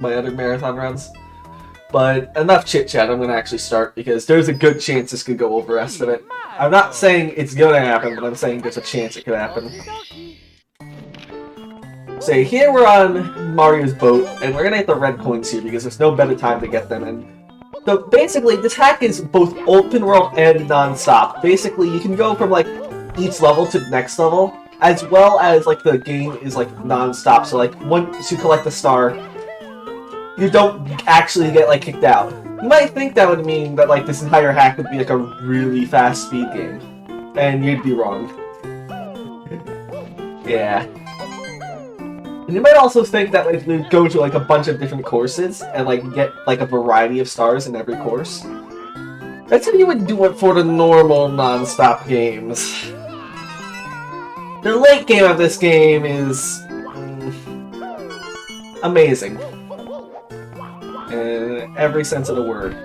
my other marathon runs. But enough chit-chat, I'm going to actually start, because there's a good chance this could go over estimate. I'm not saying it's going to happen, but I'm saying there's a chance it could happen. So here we're on Mario's boat, and we're going to get the red coins here, because there's no better time to get them in. So basically, this hack is both open world and non-stop. Basically, you can go from like each level to the next level, as well as like the game is like non-stop. So like once you collect the star, you don't actually get like kicked out. You might think that would mean that like this entire hack would be like a really fast speed game, and you'd be wrong. Yeah. And you might also think that like we'd go to like a bunch of different courses and like get like a variety of stars in every course. That's if you would do it for the normal non-stop games. The late game of this game is amazing. In every sense of the word.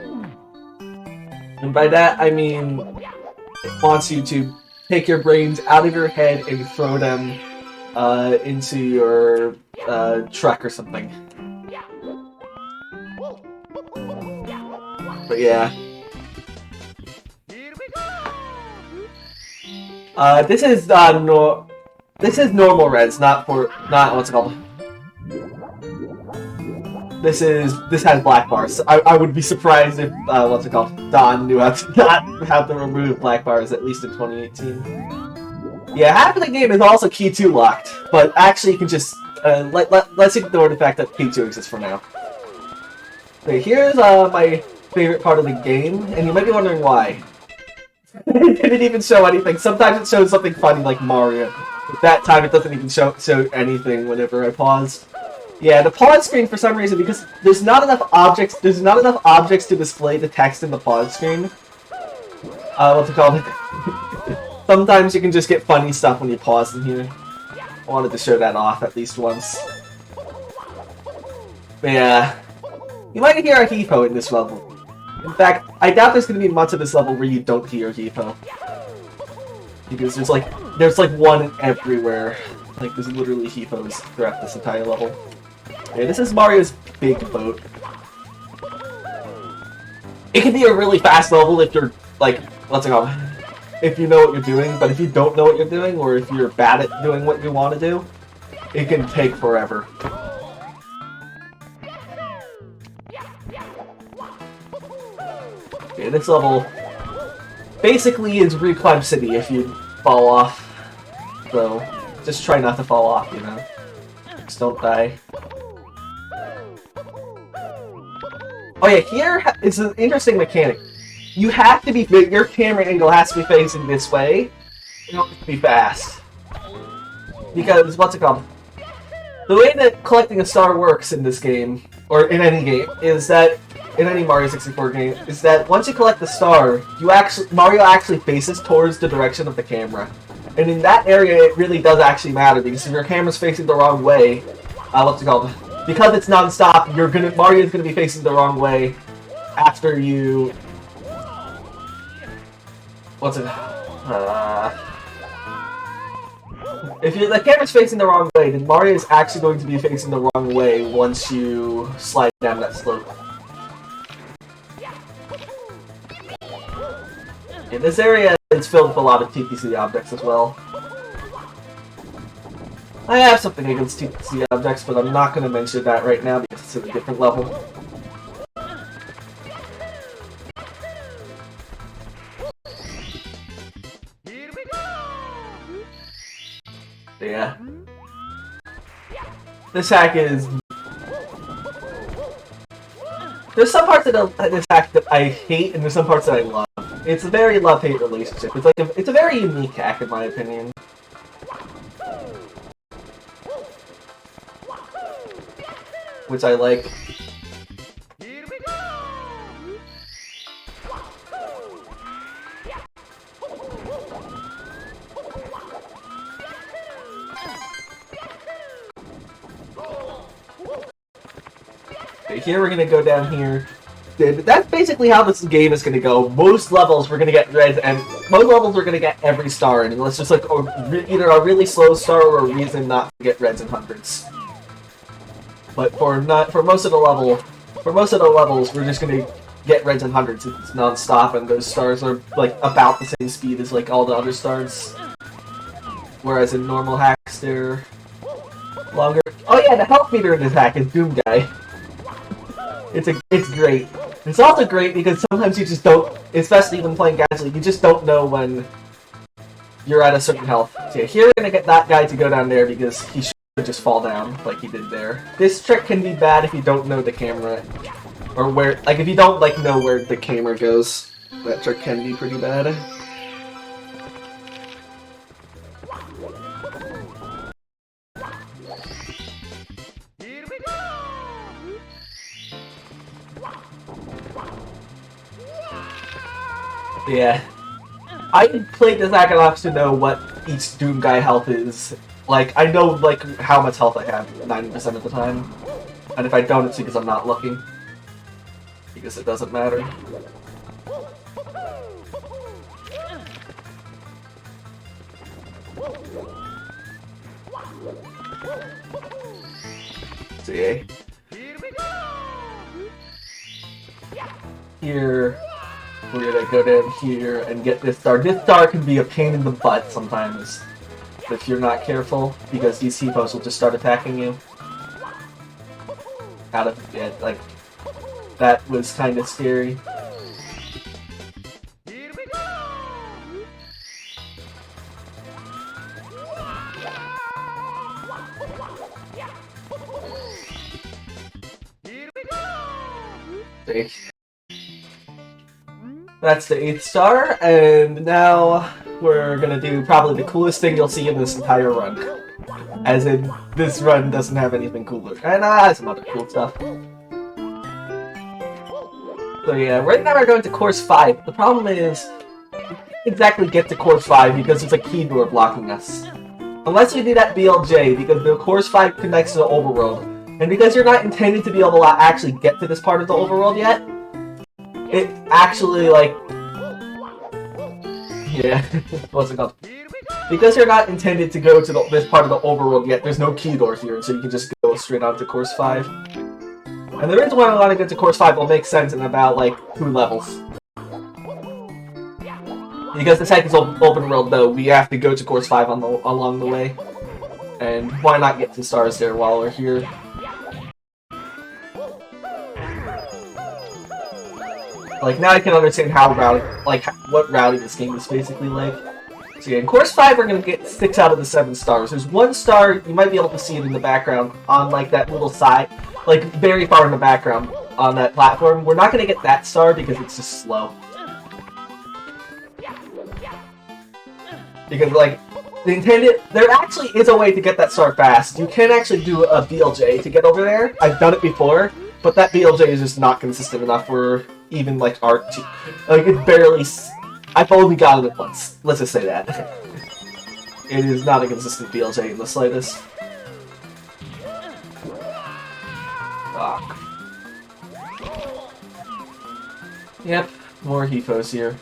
And by that I mean it wants you to take your brains out of your head and throw them into your truck or something. But yeah. This is normal reds, not what's it called. This has black bars. I would be surprised if what's it called, Don knew how to not have to remove black bars, at least in 2018. Yeah, half of the game is also Key 2 locked, but actually you can just let's ignore the fact that Key 2 exists for now. Okay, here's my favorite part of the game, and you might be wondering why. It didn't even show anything. Sometimes it shows something funny like Mario. But that time it doesn't even show anything whenever I pause. Yeah, the pause screen for some reason, because there's not enough objects to display the text in the pause screen. What's it called? Sometimes you can just get funny stuff when you pause in here. I wanted to show that off at least once. But yeah, you might hear a Heepo in this level. In fact, I doubt there's going to be much of this level where you don't hear a Heepo. Because there's like one everywhere. Like there's literally Heepos throughout this entire level. Yeah, this is Mario's big boat. It can be a really fast level if you're like, what's it called? If you know what you're doing, but if you don't know what you're doing, or if you're bad at doing what you want to do, it can take forever. Okay, this level basically is Reclimb City if you fall off. So, just try not to fall off, you know? Just don't die. Oh yeah, here is an interesting mechanic. You have to be, your camera angle has to be facing this way in order to be fast. Because, what's it called? The way that collecting a star works in this game, or in any game, is that, in any Mario 64 game, is that once you collect the star, Mario actually faces towards the direction of the camera. And in that area, it really does actually matter, because if your camera's facing the wrong way, what's it called? Because it's non-stop, Mario's gonna be facing the wrong way after you... What's it? If the camera's facing the wrong way, then Mario is actually going to be facing the wrong way once you slide down that slope. In this area, it's filled with a lot of TPC objects as well. I have something against TPC objects, but I'm not going to mention that right now because it's at a different level. Yeah. This hack is... There's some parts of this hack that I hate, and there's some parts that I love. It's a very love-hate relationship. It's a very unique hack, in my opinion. Which I like. Okay, here we're gonna go down here. That's basically how this game is gonna go. Most levels we're gonna get reds, and most levels we're gonna get every star, and let's just like either a really slow star or a reason not to get reds in hundreds. But for most of the levels, we're just gonna get reds and hundreds. It's non-stop, and those stars are like about the same speed as like all the other stars. Whereas in normal hacks, they're longer. Oh yeah, the health meter in this hack is Doom Guy. It's great. It's also great because sometimes you just don't, especially when playing Gasly, you just don't know when you're at a certain health. So yeah, here we're gonna get that guy to go down there because he should just fall down like he did there. This trick can be bad if you don't know the camera, or where, like if you don't like know where the camera goes. That trick can be pretty bad. Yeah. I played this hack enough to know what each Doom Guy health is. Like, I know, like, how much health I have 90% of the time. And if I don't, it's because I'm not looking. Because it doesn't matter. So, yeah. Here, we're gonna go down here and get this star. This star can be a pain in the butt sometimes if you're not careful, because these hippos will just start attacking you. Out of it, like, that was kind of scary. That's the 8th star, and now we're gonna do probably the coolest thing you'll see in this entire run. As in, this run doesn't have anything cooler. And some other cool stuff. So yeah, right now we're going to course 5. The problem is, we can't exactly get to course 5 because there's a key door blocking us. Unless you do that BLJ, because the course 5 connects to the overworld. And because you're not intended to be able to actually get to this part of the overworld yet, it actually, like... Yeah, what's it called? Because you're not intended to go to this part of the overworld yet, there's no key door here, so you can just go straight on to course 5. And the reason why I want to get to course 5 will make sense in about, like, 2 levels. Because the second open world, though, we have to go to course 5 along the way. And why not get the stars there while we're here? Like, now I can understand how rowdy, like, what rowdy this game is basically like. So yeah, in course 5 we're gonna get 6 out of the 7 stars. There's 1 star, you might be able to see it in the background, on, like, that little side, like, very far in the background on that platform. We're not gonna get that star because it's just slow. Because, like, there actually is a way to get that star fast. You can actually do a BLJ to get over there. I've done it before, but that BLJ is just not consistent enough for even, like, like, it barely... I've only gotten it once. Let's just say that. It is not a consistent BLJ in the slightest. Fuck. Yep, more hippos here.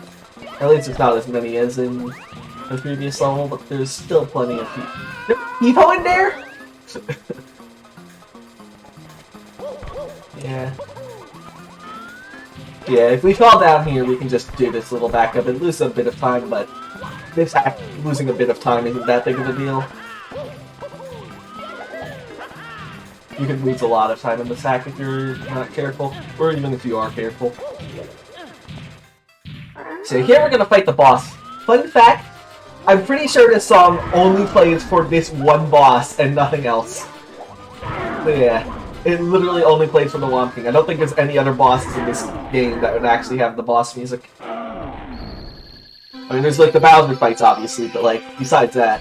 At least it's not as many as in the previous level, but there's still plenty of hippo in there? Yeah. Yeah, if we fall down here, we can just do this little backup and lose a bit of time, but this losing a bit of time isn't that big of a deal. You can lose a lot of time in this hack if you're not careful, or even if you are careful. So here we're gonna fight the boss. Fun fact, I'm pretty sure this song only plays for this one boss and nothing else. So yeah. It literally only plays for the Womp King. I don't think there's any other bosses in this game that would actually have the boss music. I mean, there's like the Bowser fights, obviously, but like, besides that.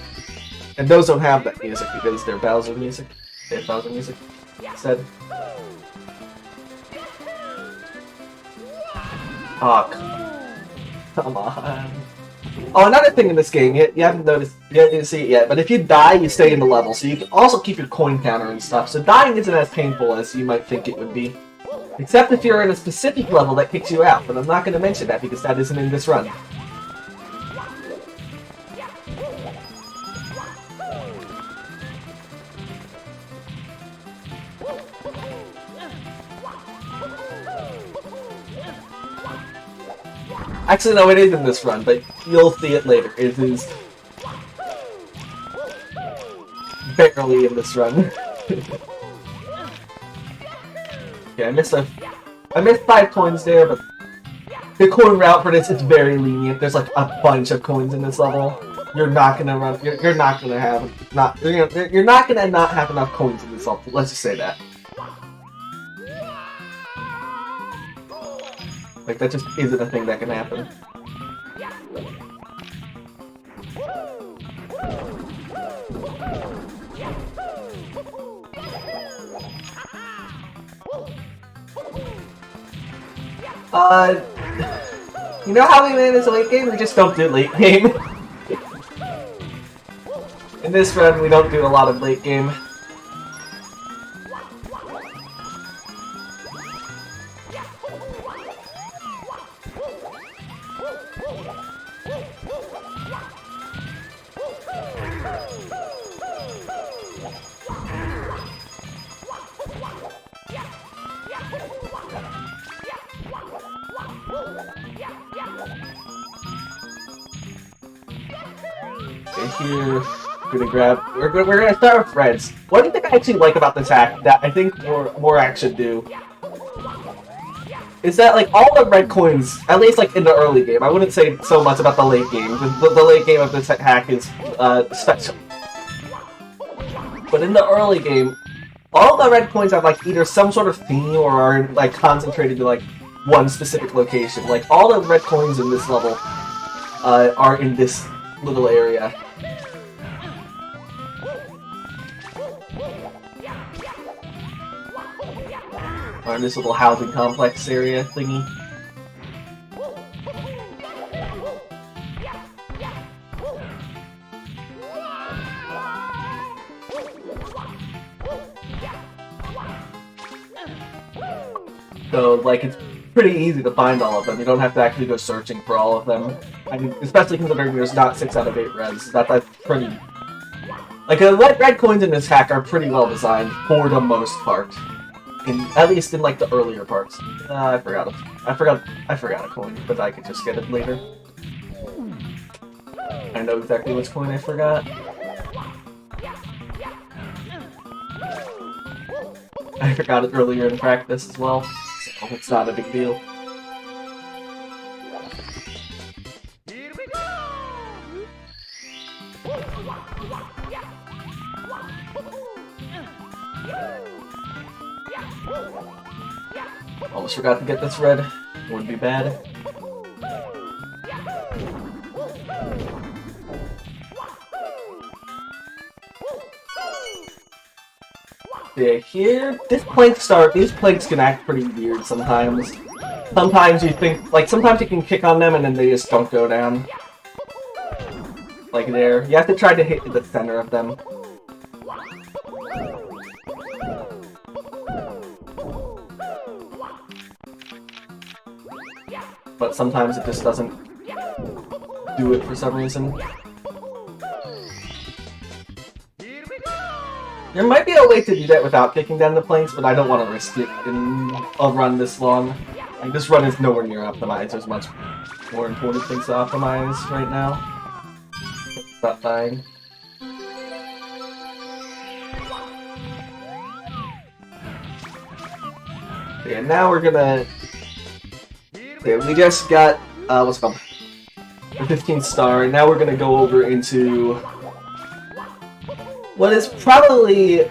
And those don't have that music because they're Bowser music. They have Bowser music instead. Oh, come on. Oh, another thing in this game, you haven't noticed, you didn't see it yet, but if you die, you stay in the level, so you can also keep your coin counter and stuff, so dying isn't as painful as you might think it would be. Except if you're in a specific level that kicks you out, but I'm not going to mention that because that isn't in this run. Actually, no, it is in this run, but you'll see it later. It is barely in this run. Okay, I missed 5 coins there, but the coin route for this is very lenient. There's like a bunch of coins in this level. You're not gonna run. You're not gonna have you're not gonna not have enough coins in this level. Let's just say that. Like that just isn't a thing that can happen. You know how we manage the late game? We just don't do late game. In this run, we don't do a lot of late game. Here, we're gonna start with reds. What do you think I actually like about this hack that I think more hacks should do? Is that like all the red coins, at least like in the early game, I wouldn't say so much about the late game. The late game of this hack is special. But in the early game, all the red coins have like either some sort of theme or are like concentrated to like one specific location. Like all the red coins in this level are in this little area. Or in this little housing complex area thingy. So, like, it's pretty easy to find all of them. You don't have to actually go searching for all of them. I mean, especially considering there's not 6 out of 8 reds. That's pretty... Like, the red coins in this hack are pretty well designed, for the most part. At least in, like, the earlier parts. I forgot a coin, but I could just get it later. I know exactly which coin I forgot. I forgot it earlier in practice as well, so it's not a big deal. Almost forgot to get this red. Would be bad. Yeah, here, these planks can act pretty weird sometimes. Sometimes you think, like, sometimes you can kick on them and then they just don't go down. Like there. You have to try to hit the center of them. But sometimes it just doesn't do it for some reason. There might be a way to do that without kicking down the planks, but I don't want to risk it in a run this long. Like, this run is nowhere near optimized. There's much more important things to optimize right now. Stop dying. Okay, now we're gonna... Okay, we just got, what's it called? The 15th star, and now we're gonna go over into what is probably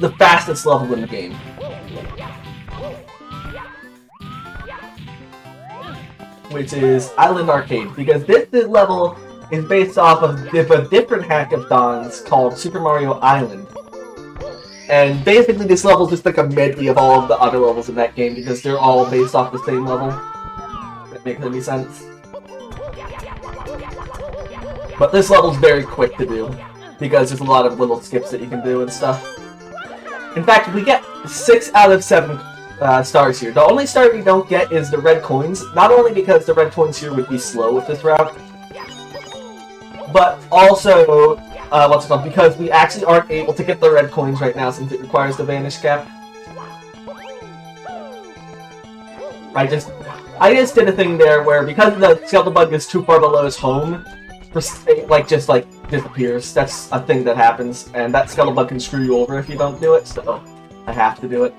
the fastest level in the game. Which is Island Arcade, because this level is based off of a different hack of Don's called Super Mario Island. And basically this level is just like a medley of all of the other levels in that game, because they're all based off the same level. If that makes any sense. But this level's very quick to do, because there's a lot of little skips that you can do and stuff. In fact, we get 6 out of 7 stars here. The only star we don't get is the red coins, not only because the red coins here would be slow with this route, but also, what's it called, because we actually aren't able to get the red coins right now since it requires the vanish cap. I just did a thing there where because the skeleton bug is too far below his home, just disappears. That's a thing that happens, and that skeleton bug can screw you over if you don't do it. So I have to do it.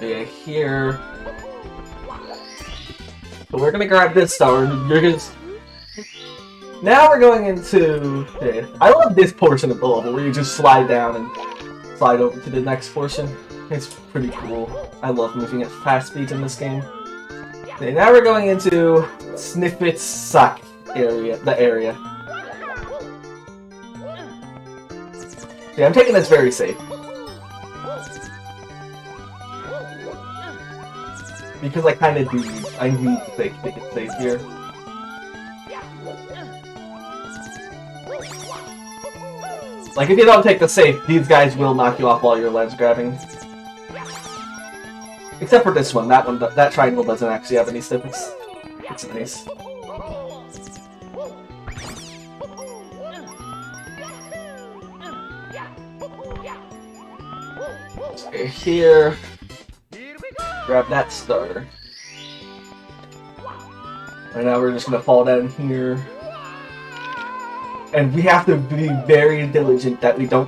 Yeah, here. So we're gonna grab this star, and you're gonna. Now we're going into. Okay, I love this portion of the level where you just slide down and slide over to the next portion. It's pretty cool. I love moving at fast speeds in this game. Okay, now we're going into Sniffit's Suck area. The area. Okay, I'm taking this very safe. Because I kind of do. I need to take it safe here. Like, if you don't take the safe, these guys will knock you off while you're ledge grabbing. Except for this one. That triangle doesn't actually have any snippets. It's nice. Okay, here. Grab that star. And now we're just gonna fall down here. And we have to be very diligent that we don't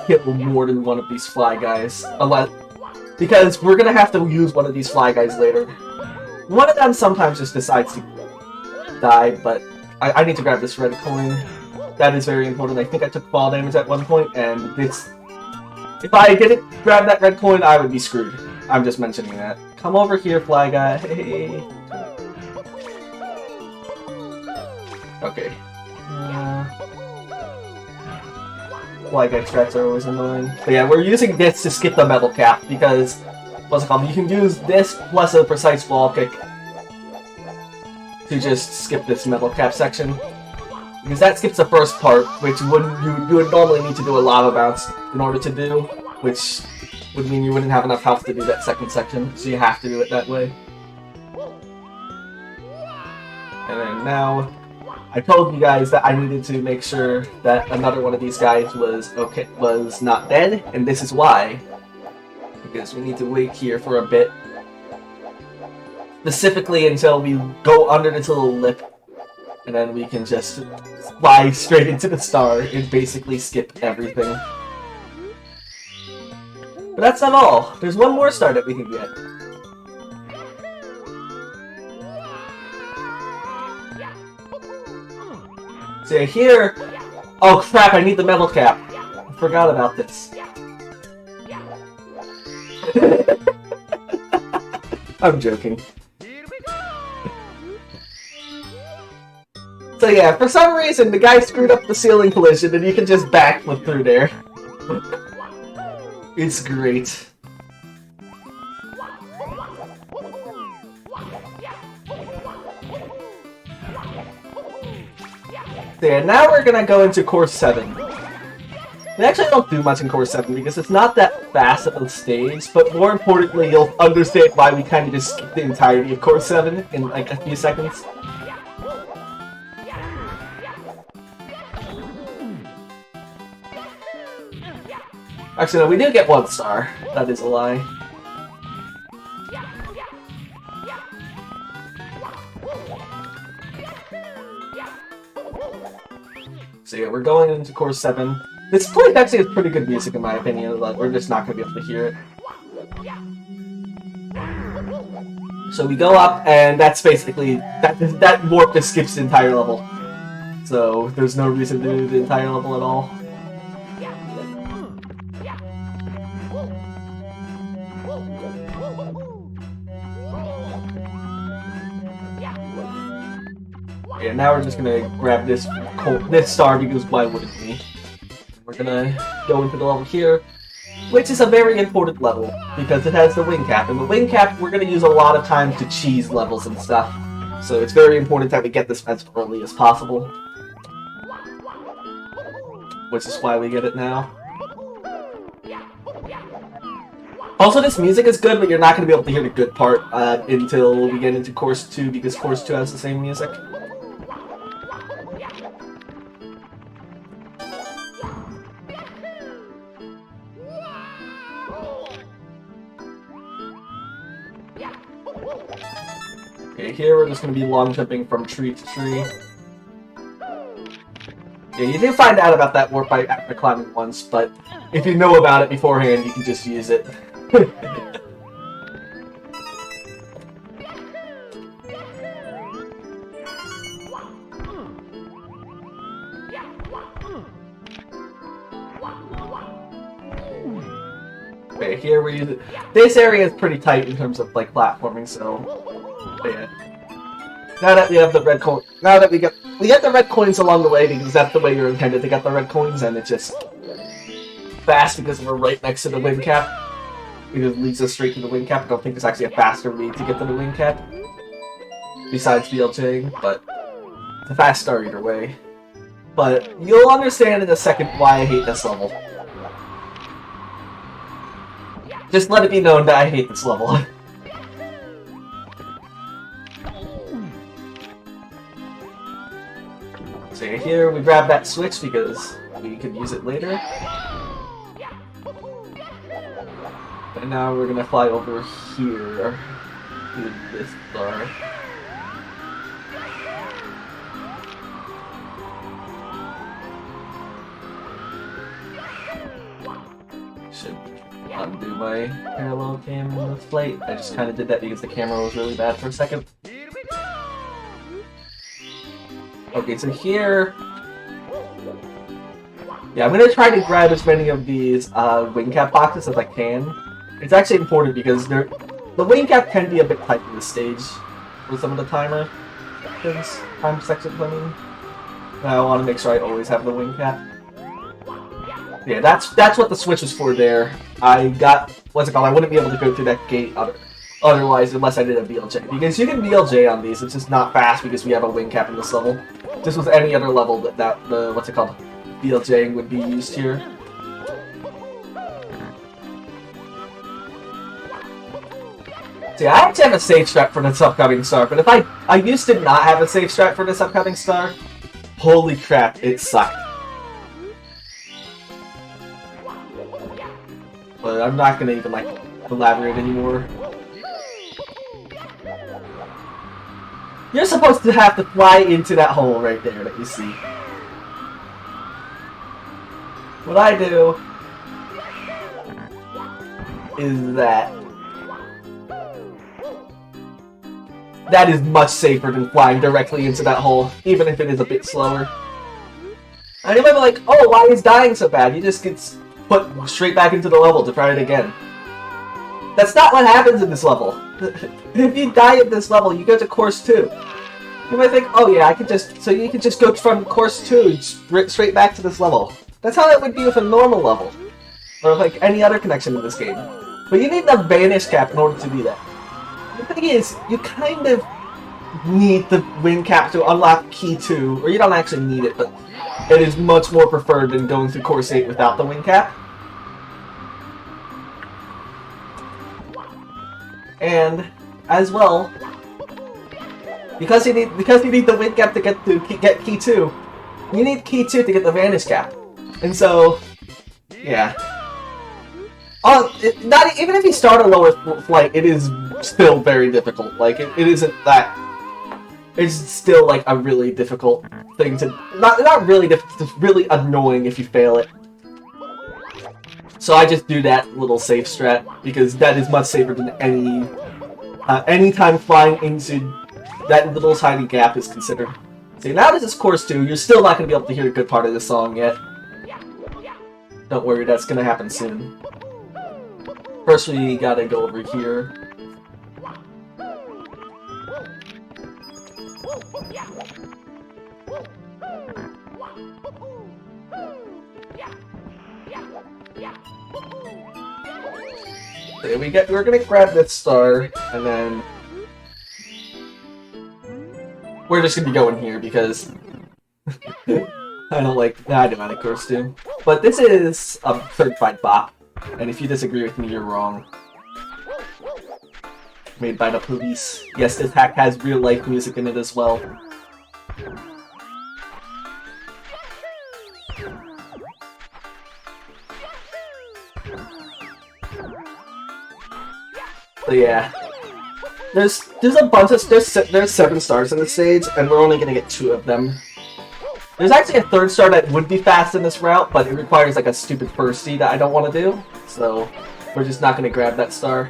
kill more than one of these fly guys. Because we're gonna have to use one of these fly guys later. One of them sometimes just decides to die, but I need to grab this red coin. That is very important. I think I took fall damage at one point, and this... If I didn't grab that red coin, I would be screwed. I'm just mentioning that. Come over here, fly guy. Hey. Okay. Fly guy strats are always annoying. But yeah, we're using this to skip the metal cap because, what's it called? You can use this plus a precise wall kick to just skip this metal cap section. Because that skips the first part, which you would normally need to do a lava bounce in order to do, which would mean you wouldn't have enough health to do that second section, so you have to do it that way. And then now, I told you guys that I needed to make sure that another one of these guys was not dead, and this is why. Because we need to wait here for a bit. Specifically until we go under this little lip, and then we can just fly straight into the star and basically skip everything. But that's not all. There's one more star that we can get. So yeah, here... Oh crap, I need the metal cap. I forgot about this. I'm joking. So yeah, for some reason the guy screwed up the ceiling collision and you can just backflip through there. It's great. So yeah, now we're gonna go into Course 7. We actually don't do much in Course 7 because it's not that fast of a stage, but more importantly, you'll understand why we kind of just skipped the entirety of Course 7 in like a few seconds. Actually, no, we do get one star. That is a lie. So yeah, we're going into Course 7. This place actually has pretty good music in my opinion, but we're just not going to be able to hear it. So we go up, and that's basically... That warp just skips the entire level. So there's no reason to do the entire level at all. Yeah, now we're just gonna grab this star because why wouldn't we? We're gonna go into the level here, which is a very important level because it has the wing cap, and the wing cap we're gonna use a lot of time to cheese levels and stuff. So it's very important that we get this as early as possible, which is why we get it now. Also, this music is good, but you're not gonna be able to hear the good part until we get into Course 2 because Course 2 has the same music. here we're just going to be long jumping from tree to tree. Yeah, you do find out about that warp by after climbing once, but if you know about it beforehand, you can just use it. Okay, here we use it. This area is pretty tight in terms of like platforming, so yeah. Now that we have the red coin, now that we get the red coins along the way because that's the way you're intended to get the red coins, and it's just fast because we're right next to the wind cap. It just leads us straight to the wind cap. I don't think there's actually a faster way to get to the wind cap besides BLJing, but it's a fast start either way. But you'll understand in a second why I hate this level. Just let it be known that I hate this level. So here we grab that switch because we could use it later. And now we're gonna fly over here to this star. Should undo my parallel cam in this flight. I just kind of did that because the camera was really bad for a second. Okay, so here... Yeah, I'm gonna try to grab as many of these wing cap boxes as I can. It's actually important because the wing cap can be a bit tight in this stage with some of the time sections, I mean. And I want to make sure I always have the wing cap. Yeah, that's what the switch is for there. I got, what's it called, I wouldn't be able to go through that gate otherwise unless I did a BLJ. Because you can BLJ on these, it's just not fast because we have a wing cap in this level. Just with any other level that the, what's it called, BLJing would be used here. See, I actually have a safe strat for this upcoming star, but if I used to not have a safe strat for this upcoming star, holy crap, it sucked. But I'm not gonna even, like, elaborate anymore. You're supposed to have to fly into that hole right there that you see. What I do is that is much safer than flying directly into that hole, even if it is a bit slower. And you might be like, oh, why is dying so bad? You just get put straight back into the level to try it again. That's not what happens in this level. If you die at this level, you go to course 2. You might think, oh yeah, so you can just go from course 2 straight back to this level. That's how that would be with a normal level. Or like any other connection in this game. But you need the vanish cap in order to do that. The thing is, you kind of need the wind cap to unlock key 2, or you don't actually need it, but it is much more preferred than going through course 8 without the wind cap. And as well, because you need the wind cap to get key 2, you need key 2 to get the vanish cap. And so, yeah. Even if you start a lower flight, it is still very difficult. Like, it isn't that... It's still, like, a really difficult thing to... Not really difficult, it's really annoying if you fail it. So I just do that little safe strat, because that is much safer than any time flying into that little tiny gap is considered. See, now this is course 2, you're still not going to be able to hear a good part of this song yet. Don't worry, that's going to happen soon. First, we gotta go over here. Okay, we're gonna grab that star, and then we're just gonna be going here because I don't like course 2. But this is a certified bop. And if you disagree with me, you're wrong. Made by the police. Yes, this hack has real-life music in it as well. So yeah. There's a bunch of there's 7 stars in this stage, and we're only gonna get 2 of them. There's actually a 3rd star that would be fast in this route, but it requires like a stupid firstie that I don't want to do, so we're just not gonna grab that star.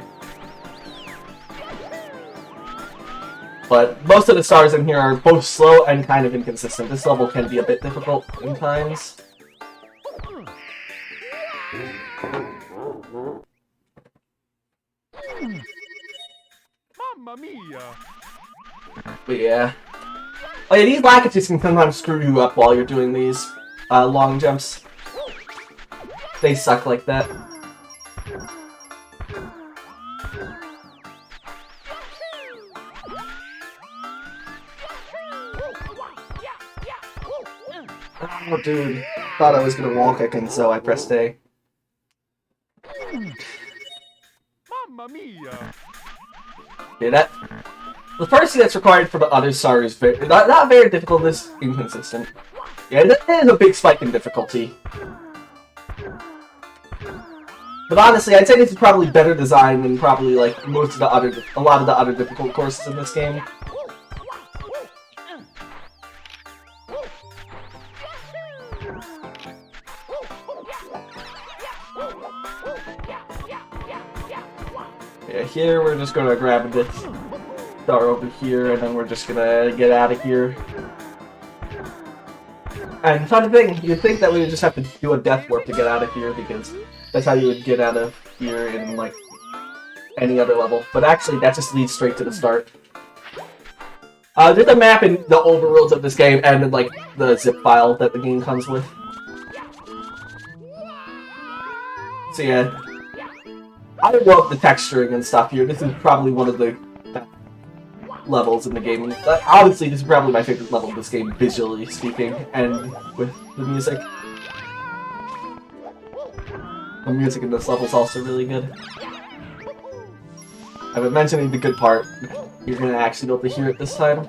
But most of the stars in here are both slow and kind of inconsistent. This level can be a bit difficult in times. Mamma mia! But yeah. Oh yeah, these lackages can sometimes screw you up while you're doing these long jumps. They suck like that. Oh dude, thought I was gonna wall kick and so I pressed A. Mamma mia! Yeah, that the first thing that's required for the other star is not very difficult. This inconsistent. Yeah, it is a big spike in difficulty. But honestly, I'd say this is probably better designed than probably like a lot of the other difficult courses in this game. Yeah, here we're just gonna grab this star over here, and then we're just gonna get out of here. And fun thing, you'd think that we would just have to do a death warp to get out of here, because that's how you would get out of here in, like, any other level. But actually, that just leads straight to the start. There's a map in the overworlds of this game, and, like, the zip file that the game comes with. So yeah, I love the texturing and stuff here. This is probably one of the levels in the game. Obviously, this is probably my favorite level of this game, visually speaking, and with the music. The music in this level is also really good. I've been mentioning the good part. You're gonna actually be able to hear it this time.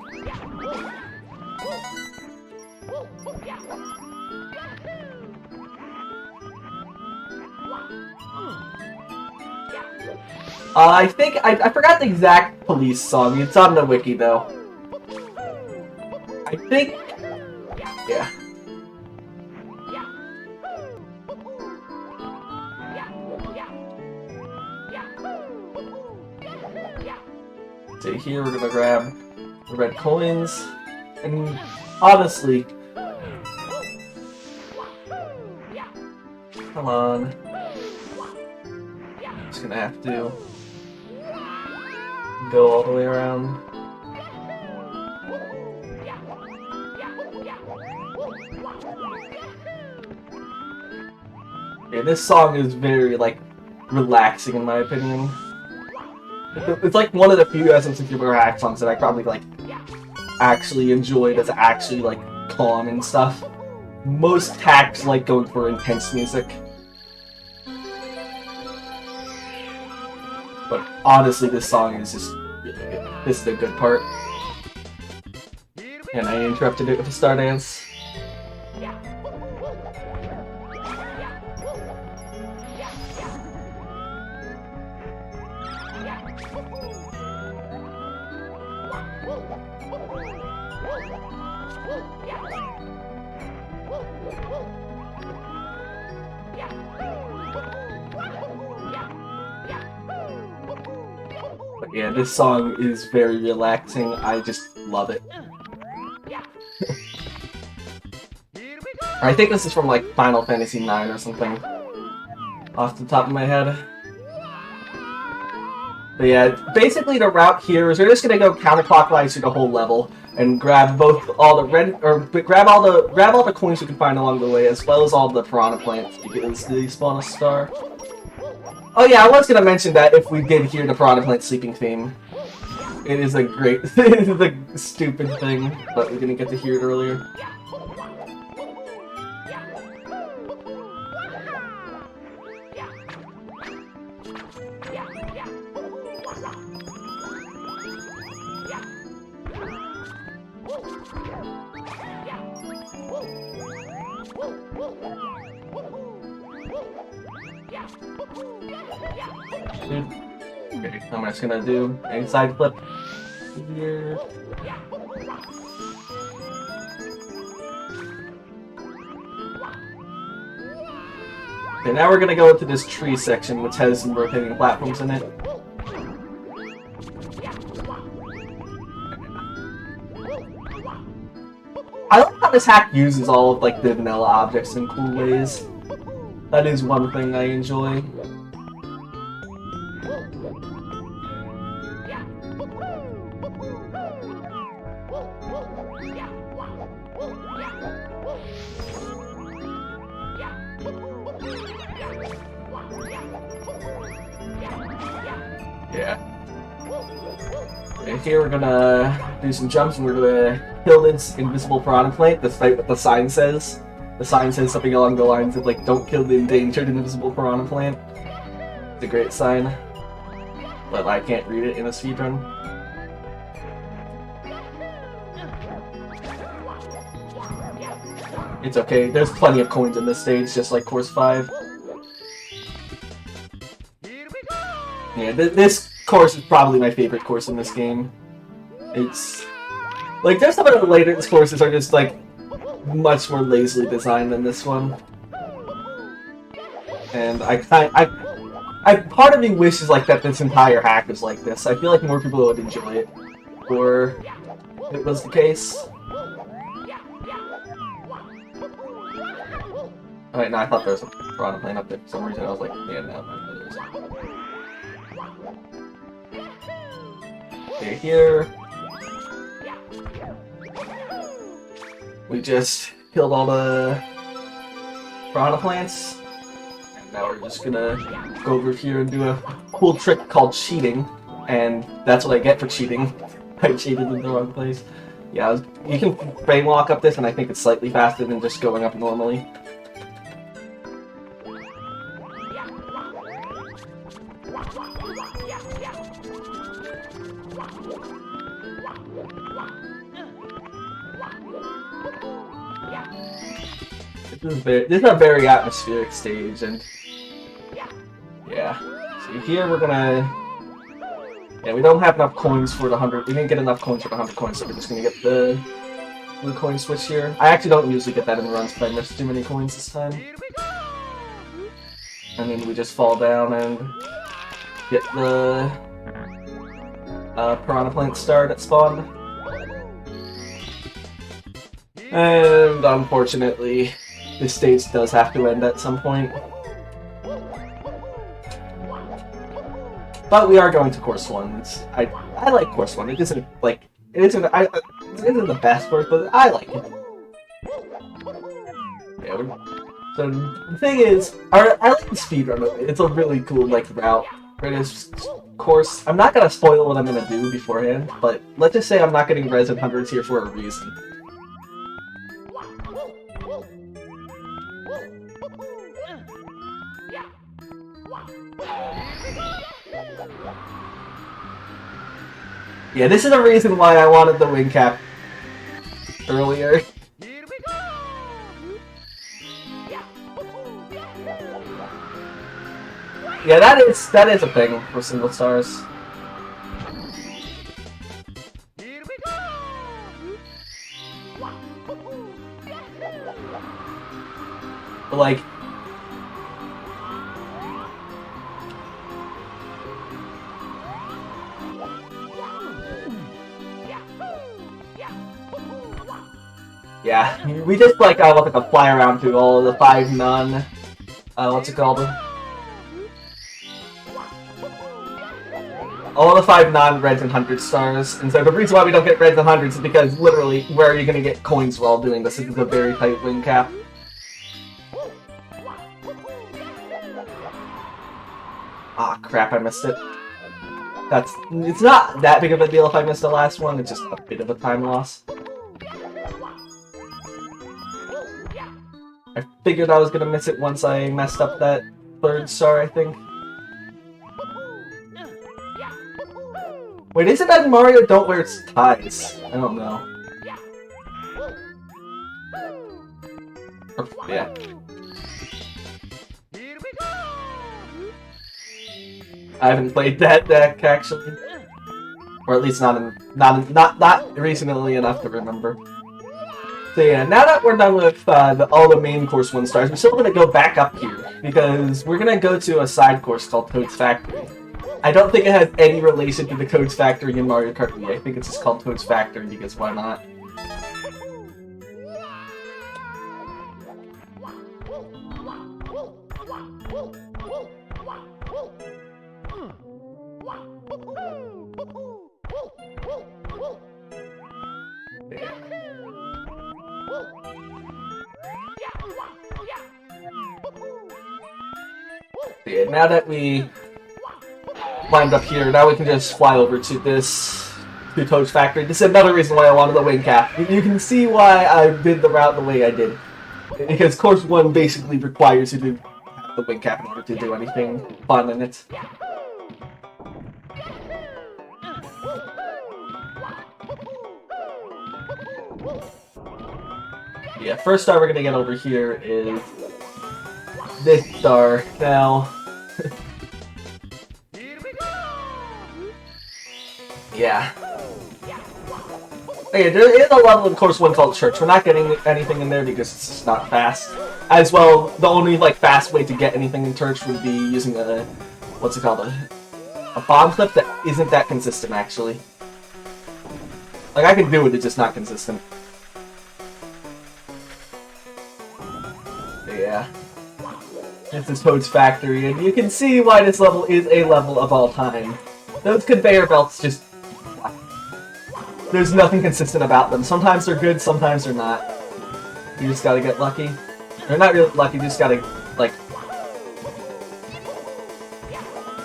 I think I forgot the exact police song. It's on the wiki though. I think, yeah. So here we're gonna grab the red coins, and honestly, come on, just gonna have to go all the way around. Yeah, this song is very, like, relaxing in my opinion. It's like one of the few SM64 hack songs that I probably, like, actually enjoy that's actually, like, calm and stuff. Most hacks like going for intense music. But honestly, this song is just really good. This is the good part. And I interrupted it with a star dance. But yeah, this song is very relaxing. I just love it. I think this is from like Final Fantasy IX or something, off the top of my head. But yeah, basically the route here is we're just gonna go counterclockwise through the whole level and grab grab all the coins we can find along the way, as well as all the piranha plants, because they spawn a star. Oh yeah, I was gonna mention that if we did hear the piranha plant sleeping theme, it is a great, it is a stupid thing, but we didn't get to hear it earlier. Okay, I'm just gonna do a side flip here. Okay, now we're gonna go into this tree section, which has some rotating platforms in it. I like how this hack uses all of like the vanilla objects in cool ways. That is one thing I enjoy. Yeah. Okay, here we're gonna do some jumps and we're gonna kill this invisible piranha plant, despite what the sign says. The sign says something along the lines of like, don't kill the endangered invisible piranha plant. It's a great sign. But I can't read it in a speedrun. It's okay, there's plenty of coins in this stage, just like Course 5. Yeah, this course is probably my favorite course in this game. It's... like, there's some of the later courses are just, like, much more lazily designed than this one. And part of me wishes, like, that this entire hack was like this. I feel like more people would enjoy it, or it was the case. Alright, no, I thought there was a piranha plant up there for some reason. I was like, yeah, no, there's not. Okay, here. We just killed all the piranha plants. And now we're just gonna go over here and do a cool trick called cheating. And that's what I get for cheating. I cheated in the wrong place. Yeah, you can frame walk up this, and I think it's slightly faster than just going up normally. This is a very atmospheric stage, and yeah. So here we're gonna... yeah, we don't have enough coins for the 100... we didn't get enough coins for the 100 coins, so we're just gonna get the blue coin switch here. I actually don't usually get that in runs, but I missed too many coins this time. And then we just fall down and get the piranha plant star that spawned. And unfortunately, this stage does have to end at some point. But we are going to course 1. I like course 1. It isn't like it isn't the best course, but I like it. Yeah. So the thing is, I like the speedrun of it. It's a really cool like route for this course. I'm not gonna spoil what I'm gonna do beforehand, but let's just say I'm not getting res and hundreds here for a reason. Yeah, this is the reason why I wanted the wing cap earlier. Yeah, that is a thing for single stars. But like, yeah, we just like look at the fly around through all of the 5 non, what's it called? All the 5 non-reds and 100 stars, and so the reason why we don't get reds and 100s is because literally, where are you going to get coins while doing this? This is a very tight wing cap. Ah, crap, I missed it. It's not that big of a deal if I missed the last one, it's just a bit of a time loss. I figured I was going to miss it once I messed up that 3rd star, I think. Wait, isn't that Mario don't wear ties? I don't know. Yeah. I haven't played that deck actually, or at least not recently enough to remember. So yeah, now that we're done with all the main course 1 stars, we're still going to go back up here because we're going to go to a side course called Toad's Factory. I don't think it has any relation to the Toad's Factory in Mario Kart Wii. I think it's just called Toad's Factory because why not? Yeah, now that we climbed up here, now we can just fly over to to Toad's Factory. This is another reason why I wanted the wing cap. You can see why I did the route the way I did. Because course 1 basically requires you to have the wing cap in order to do anything fun in it. Yeah, first star we're gonna get over here is this star. Now, yeah. Okay, there is a level in course 1 called Church. We're not getting anything in there because it's just not fast. As well, the only fast way to get anything in Church would be using a what's it called, a bomb clip that isn't that consistent actually. Like I can do it, it's just not consistent. Yeah. This is Toad's Factory, and you can see why this level is a level of all time. Those conveyor belts just... There's nothing consistent about them. Sometimes they're good, sometimes they're not. You just gotta get lucky. Or not really lucky, you just gotta,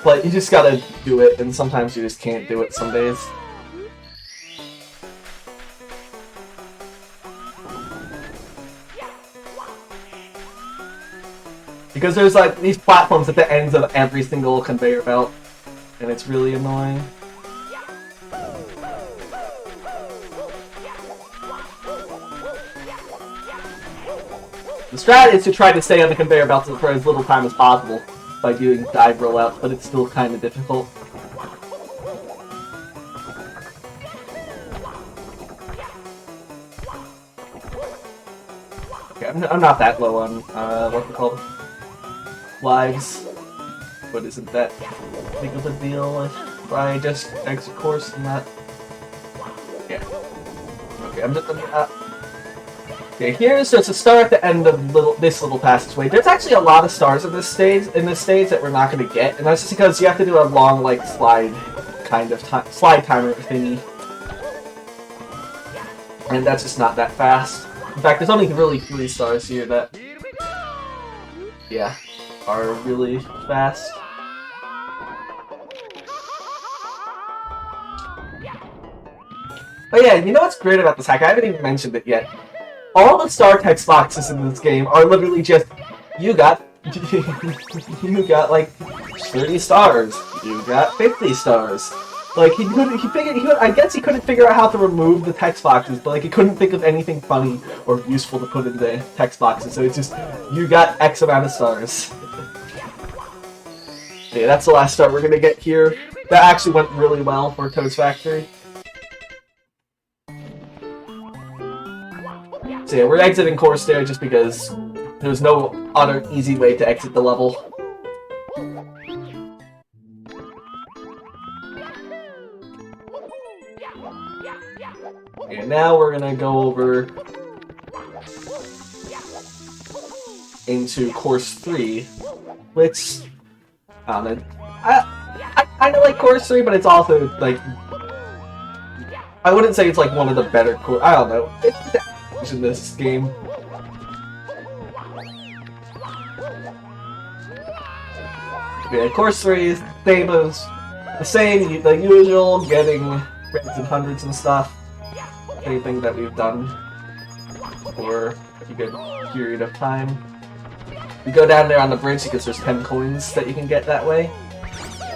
But you just gotta do it, and sometimes you just can't do it some days. Because there's these platforms at the ends of every single conveyor belt, and it's really annoying. The strat is to try to stay on the conveyor belts for as little time as possible by doing dive rollouts, but it's still kind of difficult. Okay, I'm not that low on, what's it called? Lives, but isn't that big of a deal if I just exit course and not... Yeah. Okay, okay, here's just a star at the end of this little passageway. There's actually a lot of stars in this stage that we're not going to get, and that's just because you have to do a long, slide timer thingy. And that's just not that fast. In fact, there's only really 3 stars here that... Yeah. Are really fast. Oh yeah, you know what's great about this hack? I haven't even mentioned it yet. All the star text boxes in this game are literally just, you got 30 stars. You got 50 stars. I guess he couldn't figure out how to remove the text boxes, but he couldn't think of anything funny or useful to put in the text boxes, so it's just, you got X amount of stars. Yeah, that's the last star we're gonna get here. That actually went really well for Toad's Factory. So yeah, we're exiting course there just because there's no other easy way to exit the level. And now we're gonna go over into course 3, which I don't know. I kind of like course 3, but it's also I wouldn't say it's one of the better course. I don't know. It's in this game. Yeah, course 3 is the same, the usual, getting reds and hundreds and stuff. Anything that we've done for a good period of time. You go down there on the bridge because there's 10 coins that you can get that way.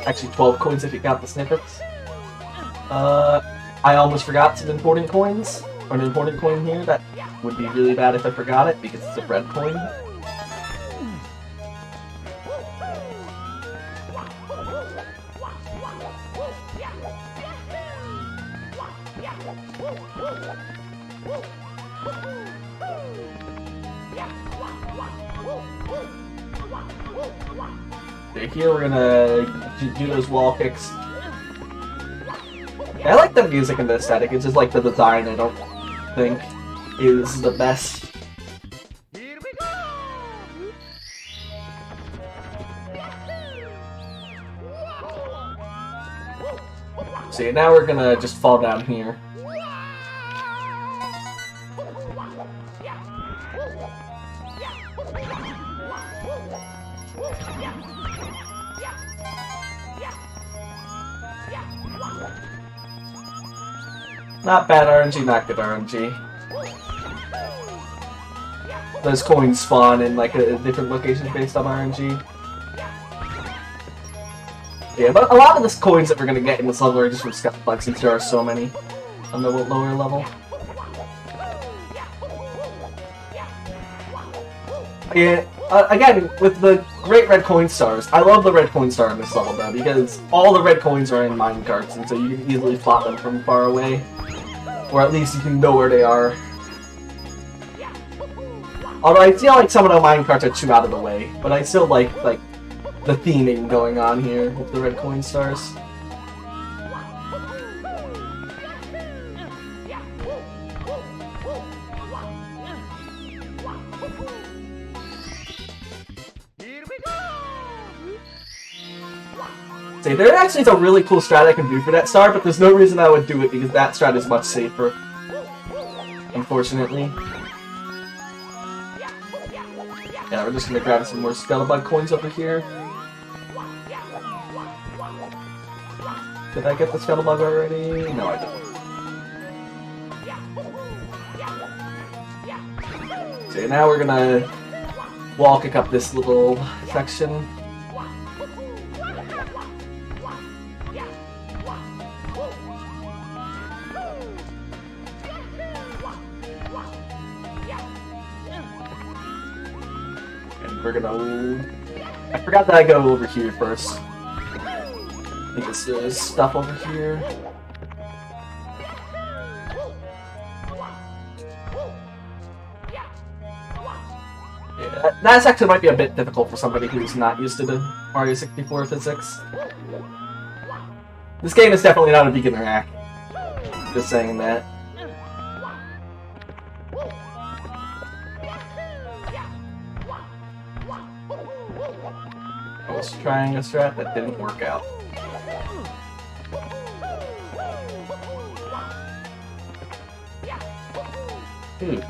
Actually 12 coins if you count the snippets. I almost forgot some important coins, or an important coin here. That would be really bad if I forgot it because it's a red coin. here we're gonna do those wall kicks. I like the music and the aesthetic, it's just like the design I don't think is the best. Here we go! See, now we're gonna just fall down here. Not bad RNG, not good RNG. Those coins spawn in like a different locations based on RNG. Yeah, but a lot of the coins that we're gonna get in this level are just from Scuttlebugs since there are so many on the lower level. Yeah, again, with the great red coin stars, I love the red coin star in this level though, because all the red coins are in minecarts, and so you can easily plot them from far away. Or at least you can know where they are. Although I feel like some of the minecarts are too out of the way, but I still like the theming going on here with the red coin stars. See, there actually is a really cool strat I can do for that star, but there's no reason I would do it because that strat is much safer. Unfortunately. Yeah, we're just gonna grab some more Scuttlebugs coins over here. Did I get the Scuttlebug already? No, I didn't. So now we're gonna wall kick up this little section. And we're gonna... I forgot that I go over here first. I think there's stuff over here. Yeah, that section might be a bit difficult for somebody who's not used to the Mario 64 physics. This game is definitely not a beginner hack. Just saying that. I was trying a strat that didn't work out. Dude.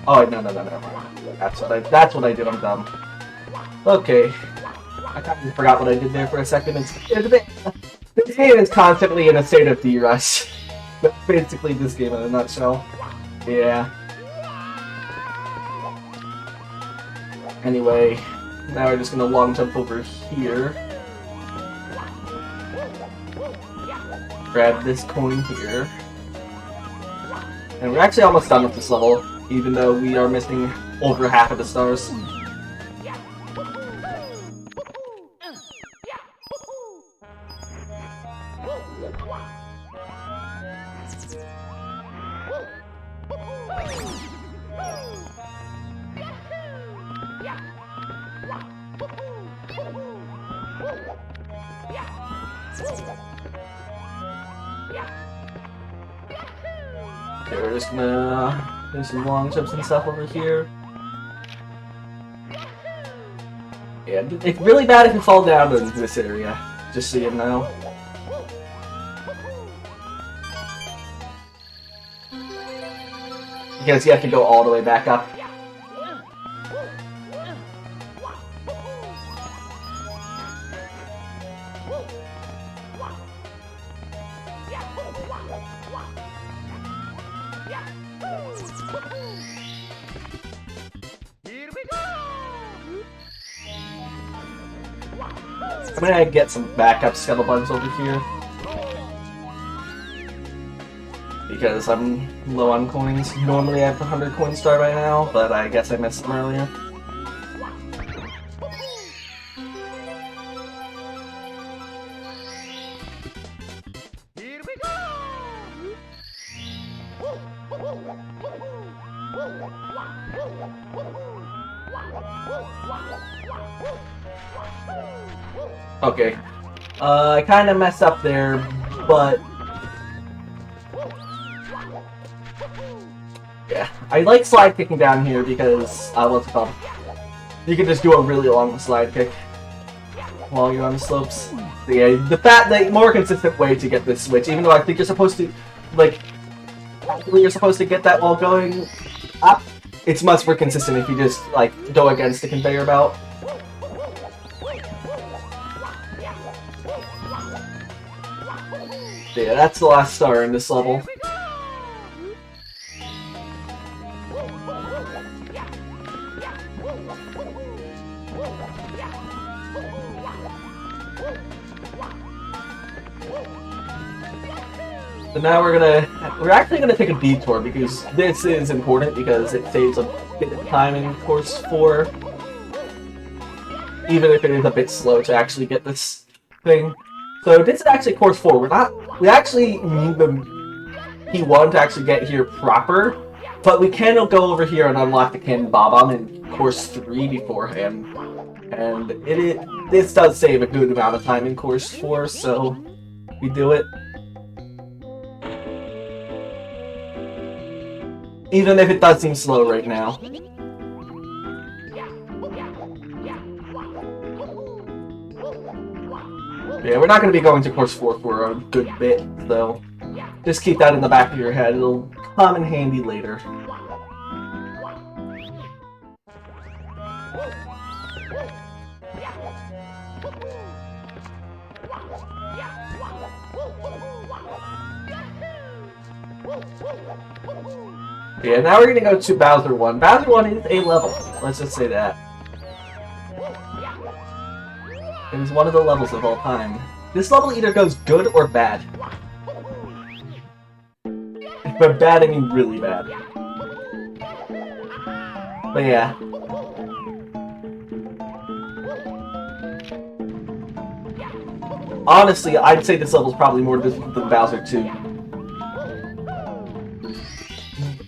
Oh, no. That's what I did, I'm dumb. Okay. I kind of forgot what I did there for a second. This game is constantly in a state of D-rush. That's basically this game in a nutshell. Yeah. Anyway, now we're just gonna long jump over here. Grab this coin here. And we're actually almost done with this level, even though we are missing over half of the stars. Okay, we're just gonna do some long jumps and stuff over here. Yeah, it's really bad if you fall down in this area, just so you know. Because you have to go all the way back up. I'm gonna get some backup Scuttlebugs over here. Because I'm low on coins. Normally I have 100 coin star by now, but I guess I missed them earlier. Here we go! Okay. I kind of messed up there, but... yeah. I like slide kicking down here because, what's it called? You can just do a really long slide kick while you're on the slopes. So yeah, the more consistent way to get this switch, even though I think you're supposed to, like, actually you're supposed to get that while going up, it's much more consistent if you just, like, go against the conveyor belt. So yeah, that's the last star in this level. So now we're actually gonna take a detour because this is important because it saves a bit of time in course 4. Even if it is a bit slow to actually get this thing. So this is actually course 4. We actually need the P1 to actually get here proper, but we can go over here and unlock the Cannon Bob-omb in course 3 beforehand. And this does save a good amount of time in course 4, so we do it. Even if it does seem slow right now. Yeah, we're not going to be going to course 4 for a good bit, so just keep that in the back of your head. It'll come in handy later. Yeah, now we're going to go to Bowser 1. Bowser 1 is a level. Let's just say that. It is one of the levels of all time. This level either goes good or bad. By bad, I mean really bad. But yeah. Honestly, I'd say this level's probably more difficult than Bowser 2.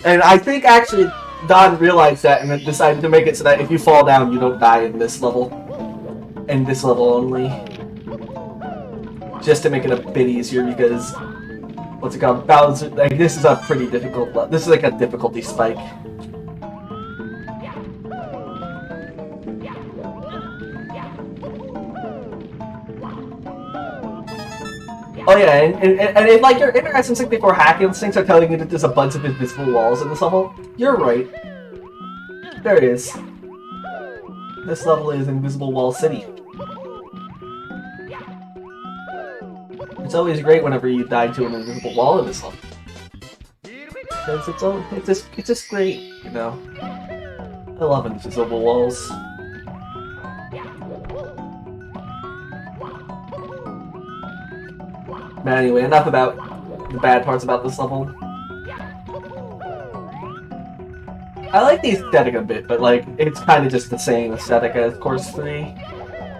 And I think actually Don realized that and then decided to make it so that if you fall down, you don't die in this level. And this level only. Just to make it a bit easier because, what's it called? Bowser, like, this is a pretty difficult, this is like a difficulty spike. Oh yeah, and if like your Internet 64 hack instincts are telling you that there's a bunch of invisible walls in this level, you're right. There it is. This level is Invisible Wall City. It's always great whenever you die to an invisible wall in this level. Because it's just great, you know. I love invisible walls. But anyway, enough about the bad parts about this level. I like the aesthetic a bit, but like, it's kind of just the same aesthetic as Course 3.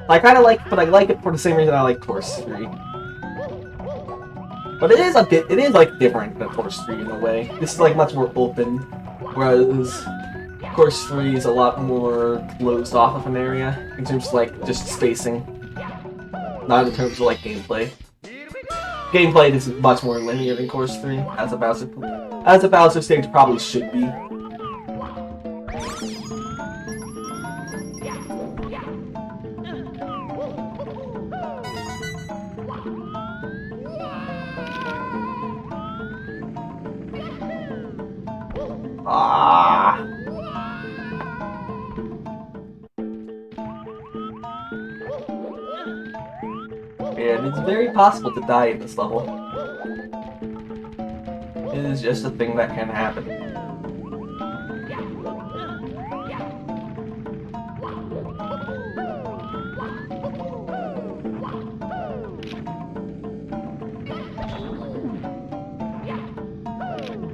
I kind of like, but I like it for the same reason I like Course 3. But it is like different than Course 3 in a way. This is like much more open, whereas Course 3 is a lot more closed off of an area in terms of like just spacing, not in terms of like gameplay. Gameplay is much more linear than Course 3, as a Bowser stage probably should be. Ah. And it's very possible to die in this level. It is just a thing that can happen.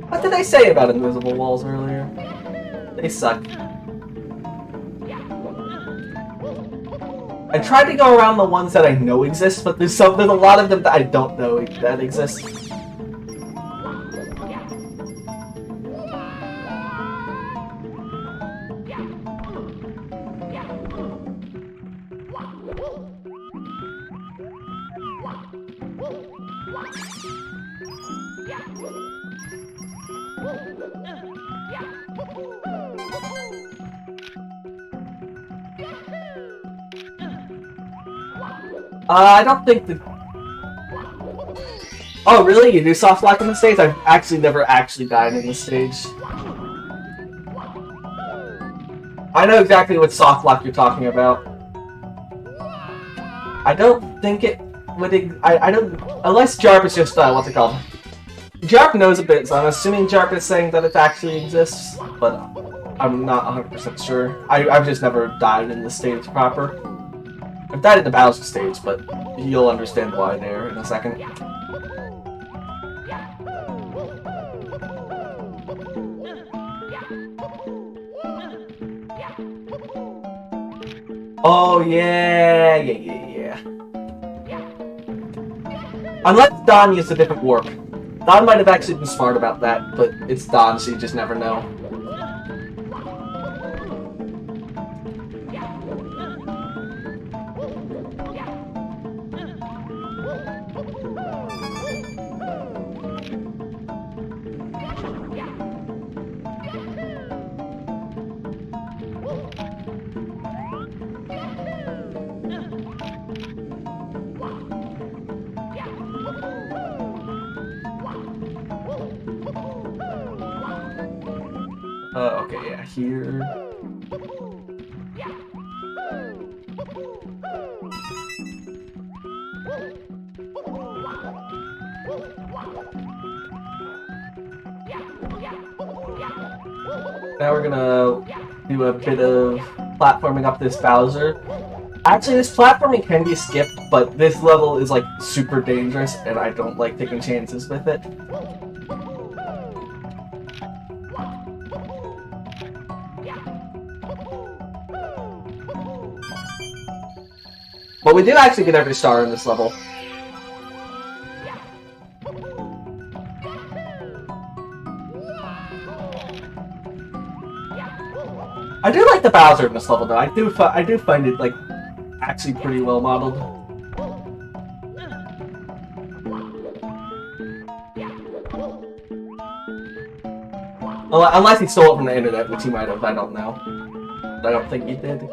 What did I say about invisible walls earlier? They suck. I tried to go around the ones that I know exist, but there's a lot of them that I don't know that exist. I don't think that... Oh, really? You do soft lock in the stage? I've actually never actually died in this stage. I know exactly what soft lock you're talking about. I don't think it would... I don't... Unless Jarp is just, what's it called? Jarp knows a bit, so I'm assuming Jarp is saying that it actually exists, but I'm not 100% sure. I've just never died in the stage proper. I've died in the Bowser stage, but you'll understand why there in a second. Oh, yeah. Unless Don used a different warp. Don might have actually been smart about that, but it's Don, so you just never know. Okay, yeah, here. Now we're gonna do a bit of platforming up this Bowser. Actually, this platforming can be skipped, but this level is like super dangerous, and I don't like taking chances with it. But we did actually get every star in this level. I do like the Bowser in this level, though. I do find it like actually pretty well modeled. Unless he stole it from the internet, which he might have. I don't know. I don't think he did.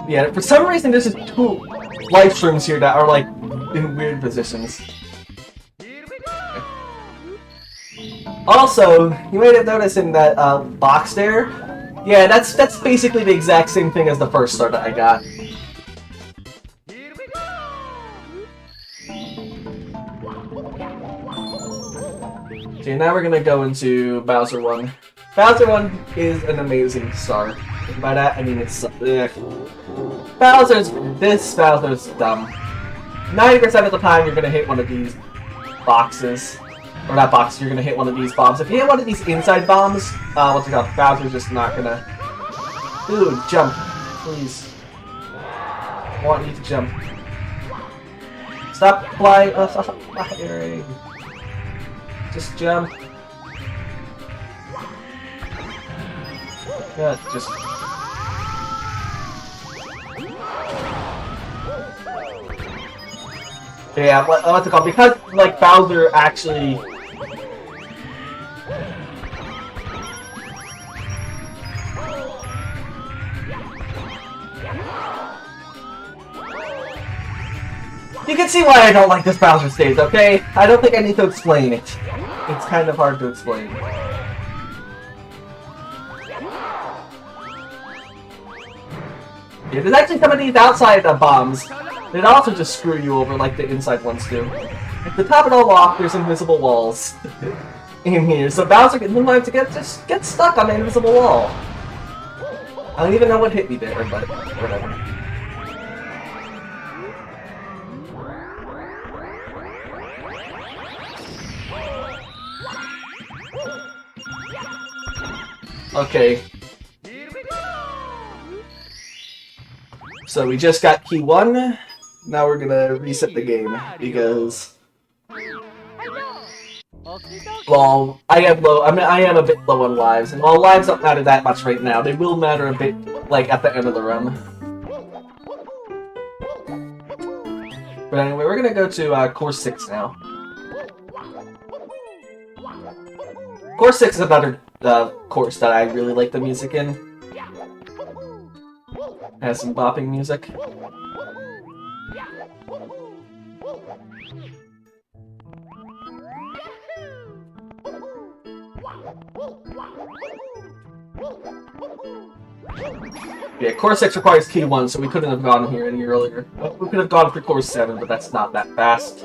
Yeah, for some reason there's just two life streams here that are like in weird positions. Also, you might have noticed in that box there, yeah, that's basically the exact same thing as the first star that I got. Okay, now we're gonna go into Bowser 1. Bowser 1 is an amazing star. By that, I mean it's... Bowser's dumb. 90% of the time, you're gonna hit one of these boxes. Or not boxes, you're gonna hit one of these bombs. If you hit one of these inside bombs, what's it called? Bowser's just not gonna... Dude, jump. Please. I want you to jump. Stop flying. Stop firing. Just jump. Yeah, just... Yeah, what's it called? Because, like, Bowser actually... You can see why I don't like this Bowser stage, okay? I don't think I need to explain it. It's kind of hard to explain. Yeah, there's actually some of these outside bombs that also just screw you over like the inside ones do. To top it all off, there's invisible walls in here, so Bowser can sometimes just get stuck on the invisible wall. I don't even know what hit me there, but whatever. Okay. So we just got key 1. Now we're gonna reset the game because, well, I am low. I mean, I am a bit low on lives, and while lives don't matter that much right now, they will matter a bit, like at the end of the run. But anyway, we're gonna go to course 6 now. Course 6 is another course that I really like the music in. Has some bopping music. Yeah, Course 6 requires key 1, so we couldn't have gone here any earlier. We could have gone for Course 7, but that's not that fast.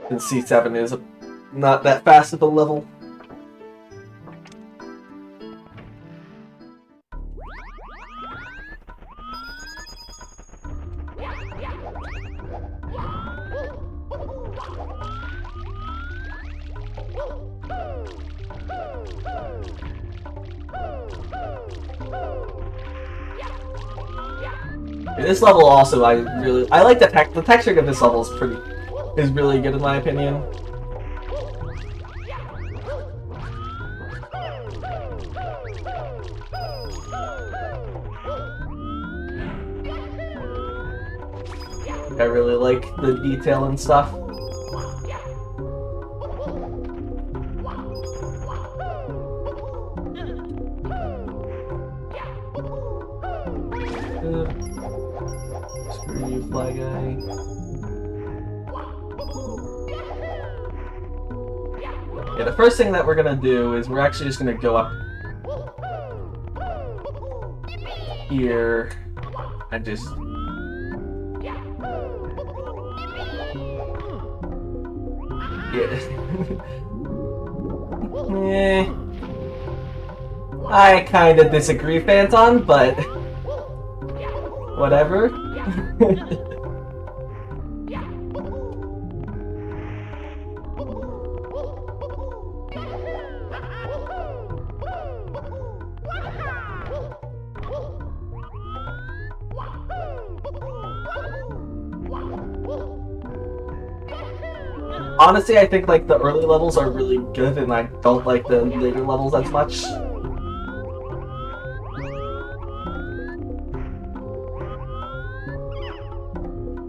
And C7 is not that fast of a level. This level also, I like the texture of this level is really good in my opinion. I really like the detail and stuff. Screw you, Fly Guy. Yeah, the first thing that we're gonna do is we're actually just gonna go up here and just yeah. I kinda disagree, Phantom, but whatever. Honestly, I think like the early levels are really good, and I don't like the later levels as much.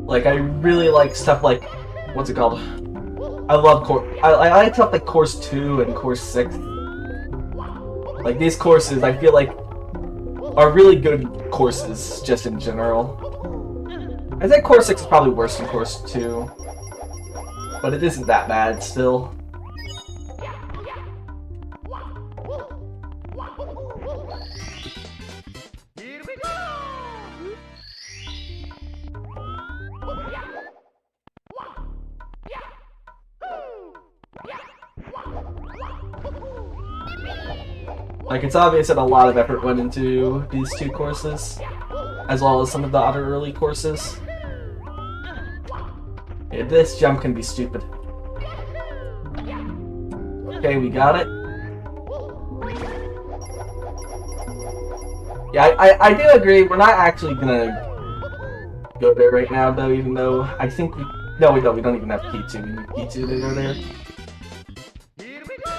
Like, I really like stuff like, what's it called? I love I like stuff like Course 2 and Course 6. Like, these courses, I feel like, are really good courses, just in general. I think Course 6 is probably worse than Course 2. But it isn't that bad, still. Here we go! Like, it's obvious that a lot of effort went into these two courses, as well as some of the other early courses. Yeah, this jump can be stupid. Okay, we got it. Yeah, I do agree, we're not actually gonna go there right now, though, even though I think we... No, we don't even have P2, we need P2 to go there. Here we go!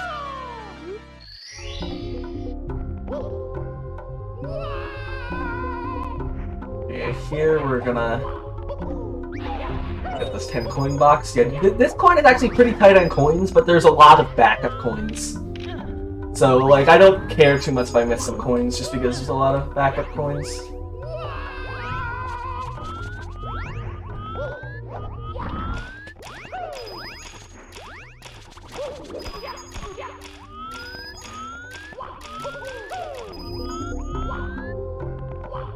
Yeah, here we're gonna... get this 10 coin box. Yeah, this coin is actually pretty tight on coins, but there's a lot of backup coins. So, like, I don't care too much if I miss some coins, just because there's a lot of backup coins.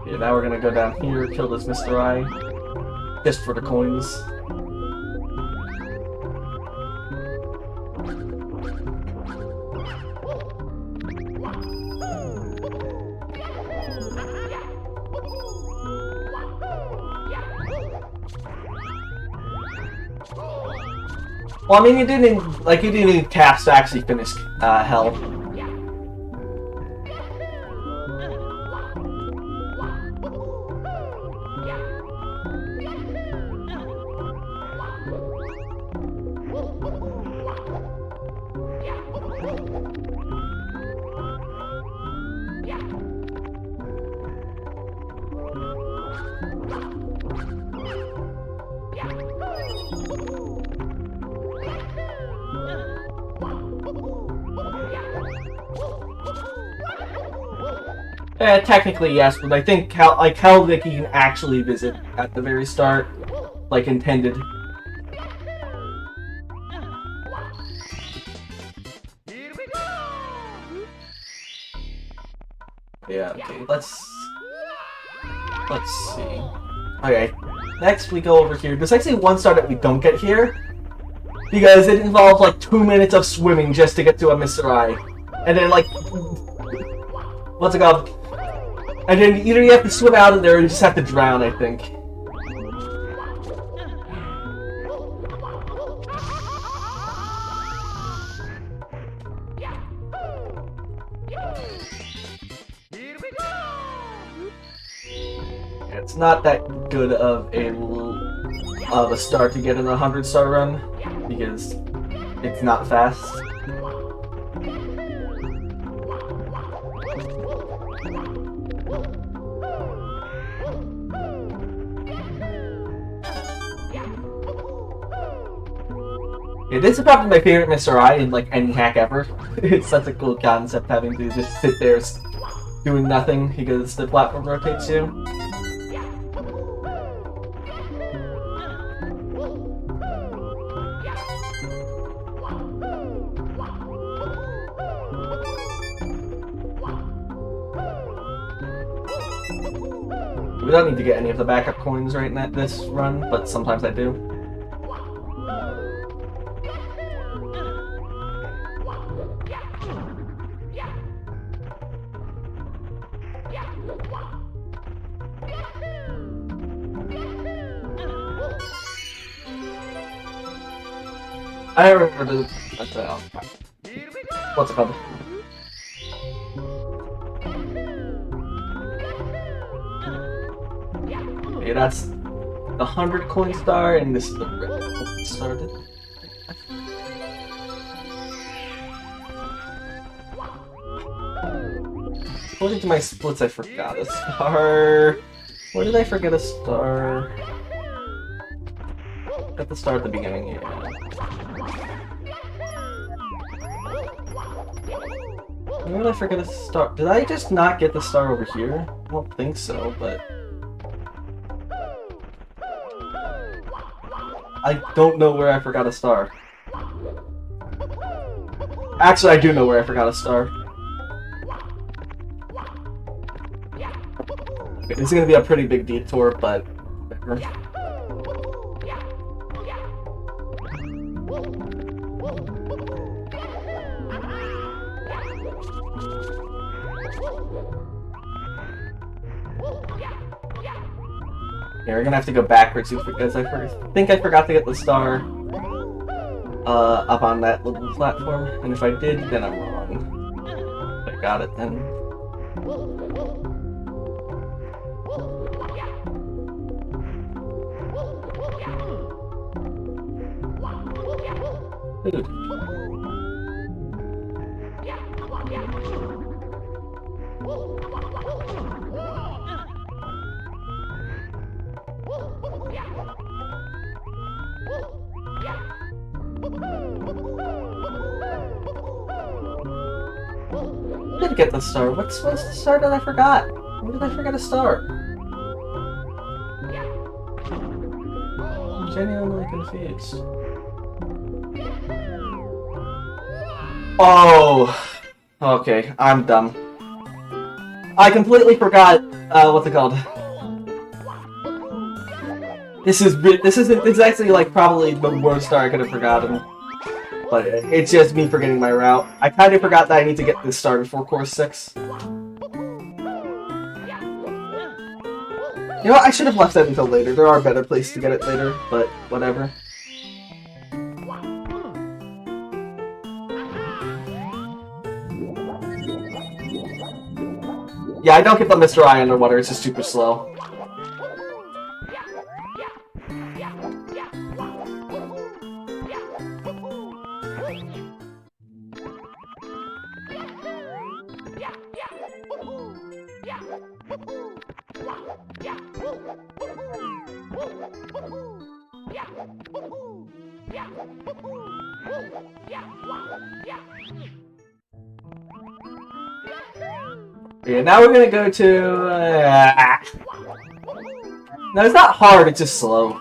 Yeah, now we're gonna go down here, kill this Mr. I, just for the coins. Well, I mean, you didn't need taps to actually finish Hell. Technically yes, but I think DNVIC you can actually visit at the very start, like intended. Yeah, okay, let's see. Okay, next we go over here. There's actually one star that we don't get here, because it involves like 2 minutes of swimming just to get to a Mr. I. And then like, what's it called? And then either you have to swim out of there or you just have to drown, I think. It's not that good of a start to get in a 100-star run, because it's not fast. Yeah, this is probably my favorite Mr. I in like any hack ever. It's such a cool concept, having to just sit there doing nothing because the platform rotates you. We don't need to get any of the backup coins right in this run, but sometimes I do. I remember the... what's it called? Okay, that's the 100 coin star, and this is the red coin star. According to my splits, I forgot a star. Where did I forget a star? Got the star at the beginning, yeah. Where did I forget a star? Did I just not get the star over here? I don't think so, but... I don't know where I forgot a star. Actually, I do know where I forgot a star. Okay, this is gonna be a pretty big detour, but... Yeah, we're gonna have to go backwards because I think I forgot to get the star up on that little platform, and if I did, then I'm wrong. If I got it then. Dude. I did get the star. What's the star that I forgot? Where did I forget a star? I'm genuinely confused. Oh, okay. I'm dumb. I completely forgot. What's it called? This is actually like probably the worst star I could have forgotten. But it's just me forgetting my route. I kind of forgot that I need to get this star before course 6. You know what? I should have left that until later. There are better places to get it later, but whatever. Yeah, I don't get the Mr. I underwater. It's just super slow. Yeah, now we're gonna go to... No, it's not hard, it's just slow.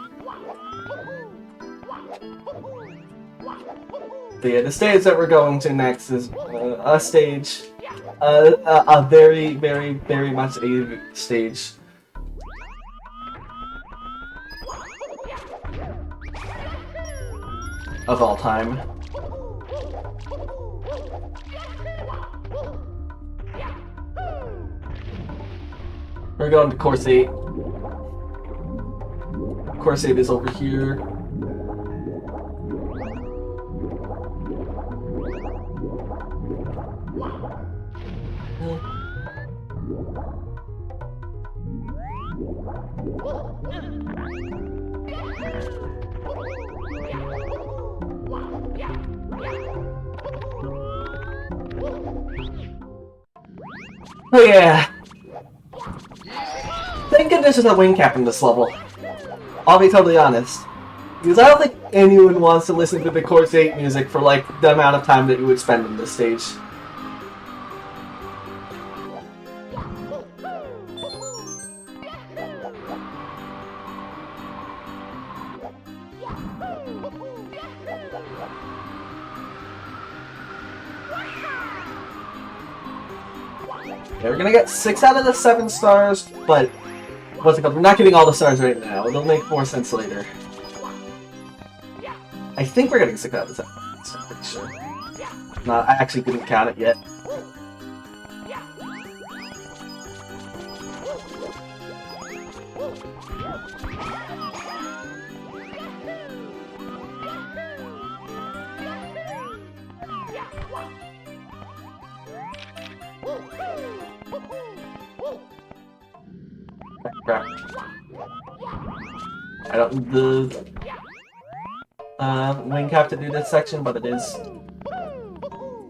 But yeah, the stage that we're going to next is a stage A very, very, very much a stage. Of all time. We're going to course 8. Course 8 is over here. Oh yeah. Thank goodness there's a wing cap in this level. I'll be totally honest. Because I don't think anyone wants to listen to the Course 8 music for like the amount of time that you would spend on this stage. Yeah, we're gonna get 6 out of the 7 stars, but what's it called? We're not getting all the stars right now. It'll make more sense later. I think we're getting 6 out of the 7. I'm pretty sure. No, I actually didn't count it yet. Crap. I don't need the wing cap to do this section, but it is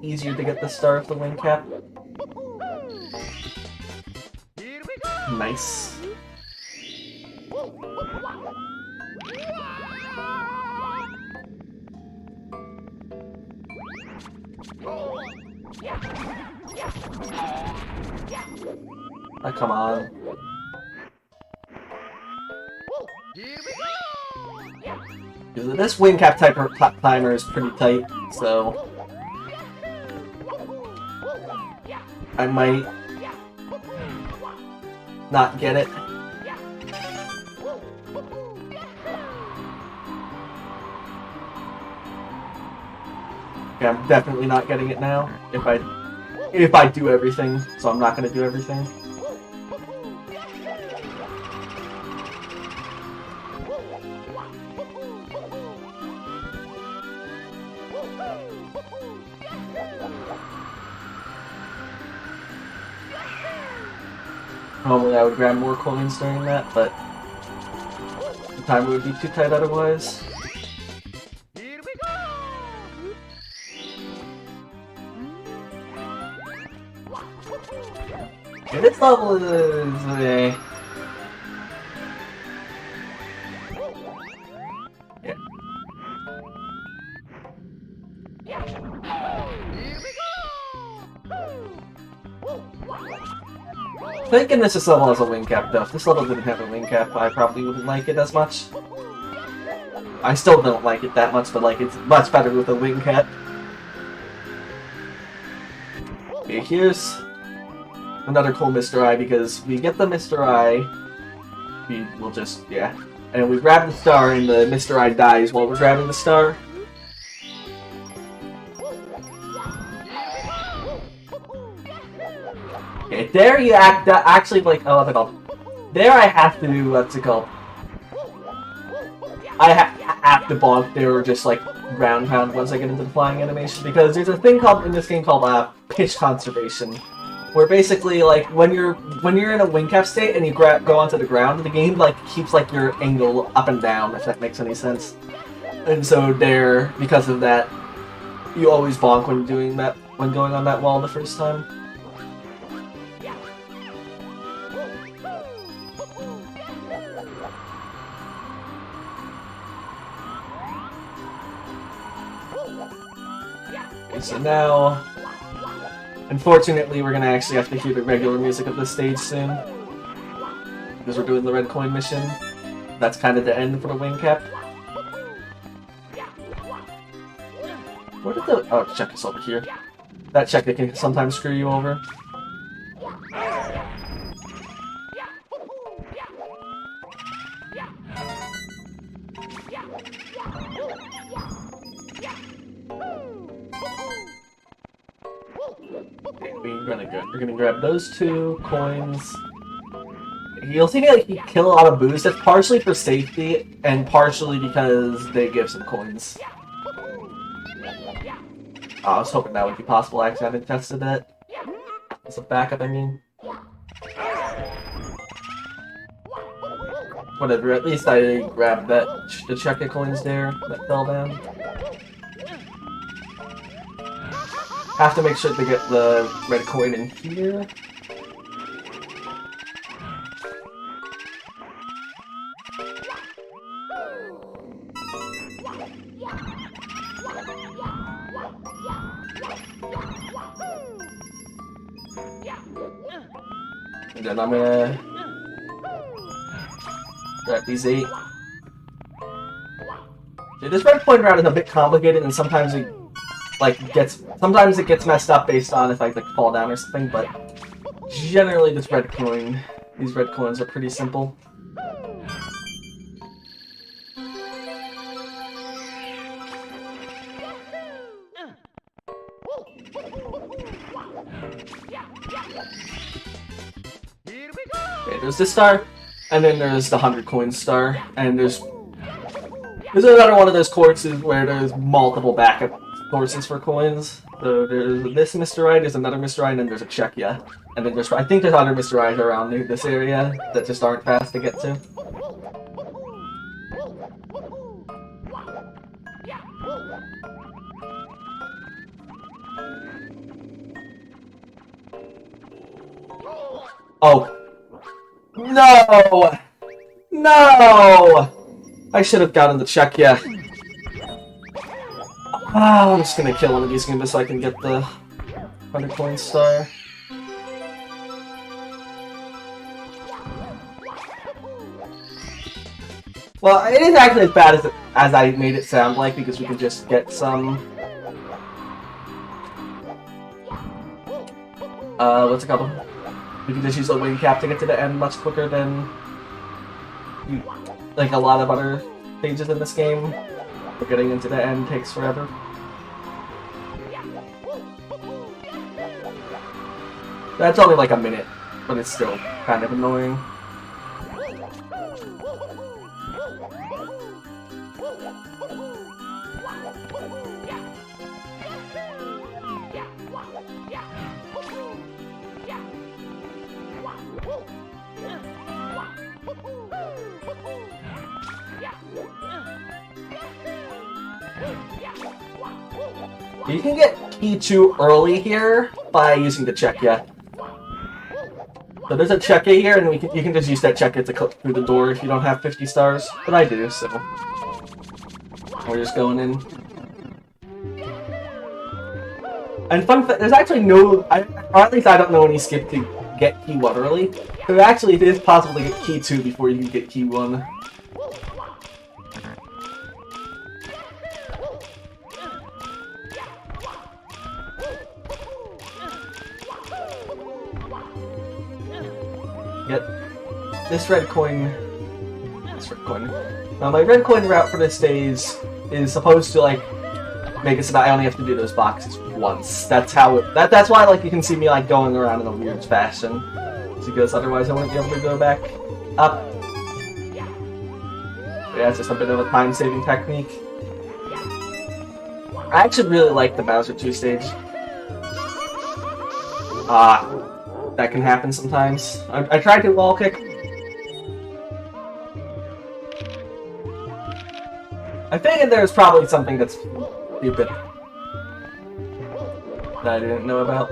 easier to get the star with the wing cap. Nice. Oh, come on. This wing cap timer is pretty tight, so I might not get it. Okay, I'm definitely not getting it now if I do everything, so I'm not going to do everything. Normally I would grab more coins during that, but the timer would be too tight otherwise. Okay, this level is... yeah. Thank goodness this level has a wing cap though. If this level didn't have a wing cap, I probably wouldn't like it as much. I still don't like it that much, but like it's much better with a wing cap. Okay, here's another cool Mr. I, because we get the Mr. I, we will just, yeah. And we grab the star and the Mr. I dies while we're grabbing the star. Okay, there you actually, like, oh, what's it called? There I have to do, what's it called? I have to bonk there, or just, like, ground pound once I get into the flying animation, because there's a thing called, in this game called, pitch conservation. Where basically, like, when you're in a wing cap state and you go onto the ground, the game, like, keeps, like, your angle up and down, if that makes any sense. And so there, because of that, you always bonk when doing that, when going on that wall the first time. Okay, so now, unfortunately, we're gonna actually have to hear the regular music of this stage soon, because we're doing the red coin mission. That's kind of the end for the wing cap. Where did the... oh, check this over here. that check that can sometimes screw you over. We're gonna grab those 2 coins. You'll see me like kill a lot of boos. That's partially for safety and partially because they give some coins. I was hoping that would be possible. Actually, I haven't tested it. As a backup, I mean. Whatever. At least I grabbed the checker coins there that fell down. Have to make sure to get the red coin in here. And then I'm gonna grab these 8. Dude, this red coin route is a bit complicated, and sometimes it sometimes it gets messed up based on if I like fall down or something. But generally, these red coins are pretty simple. Okay, there's this star, and then there's the 100 coin star, and there's another one of those courses where there's multiple backup courses for coins. So there's this Mr. Right, there's another Mr. Right, and then there's a Czechia. And then I think there's other Mr. Rights around this area that just aren't fast to get to. Oh. No! No! I should have gotten the Czechia. I'm just gonna kill one of these Goombas so I can get the 100 coin star. Well, it is actually as bad as I made it sound like, because we can just get some... what's it called? We can just use the wing cap to get to the end much quicker than... like a lot of other stages in this game. But getting into the end takes forever. That's only like a minute, but it's still kind of annoying. You can get key 2 early here by using the Czechia. So there's a Czechia here, and you can just use that Czechia to click through the door if you don't have 50 stars. But I do, so we're just going in. And fun fact, there's actually no, or at least I don't know any skip to get key 1 early. So actually, it is possible to get key 2 before you can get key 1. Get this red coin. Now my red coin route for this stage is supposed to like make it so that I only have to do those boxes once. That's how it. That's why like you can see me like going around in a weird fashion, because otherwise I wouldn't be able to go back up. Yeah, it's just a bit of a time-saving technique. I actually really like the Bowser 2 stage. That can happen sometimes. I tried to wall kick. I figured there's probably something that's stupid that I didn't know about.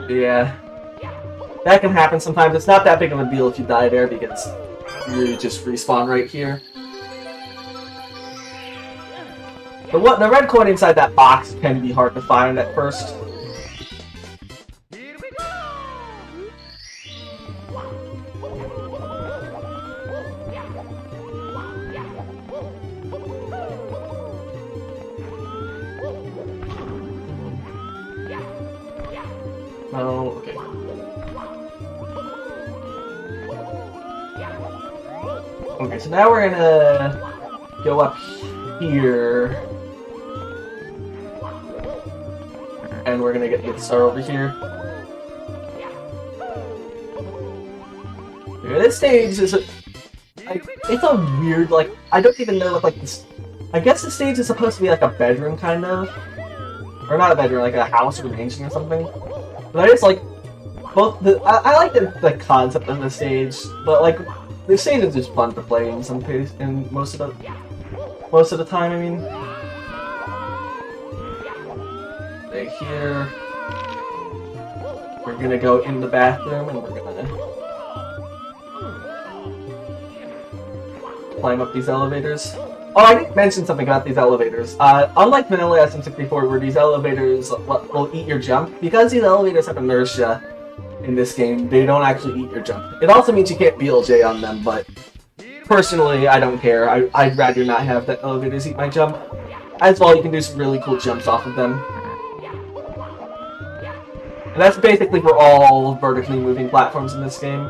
Yeah. That can happen sometimes. It's not that big of a deal if you die there because you just respawn right here. But the red coin inside that box can be hard to find at first. No, okay. Okay, so now we're gonna go up here. And we're gonna get the star over here. Okay, this stage is it's a weird, like, I don't even know if, like, this... I guess the stage is supposed to be like a bedroom, kind of. Or not a bedroom, like a house or mansion or something. But I just like both the... I like the concept of the stage, but like the stage is just fun to play in some case, in most of the time. I mean, right here, we're gonna go in the bathroom and we're gonna climb up these elevators. Oh, I didn't mention something about these elevators. Unlike vanilla SM64, where these elevators will eat your jump, because these elevators have inertia in this game, they don't actually eat your jump. It also means you can't BLJ on them, but personally, I don't care. I'd rather not have the elevators eat my jump. As well, you can do some really cool jumps off of them. And that's basically for all vertically moving platforms in this game.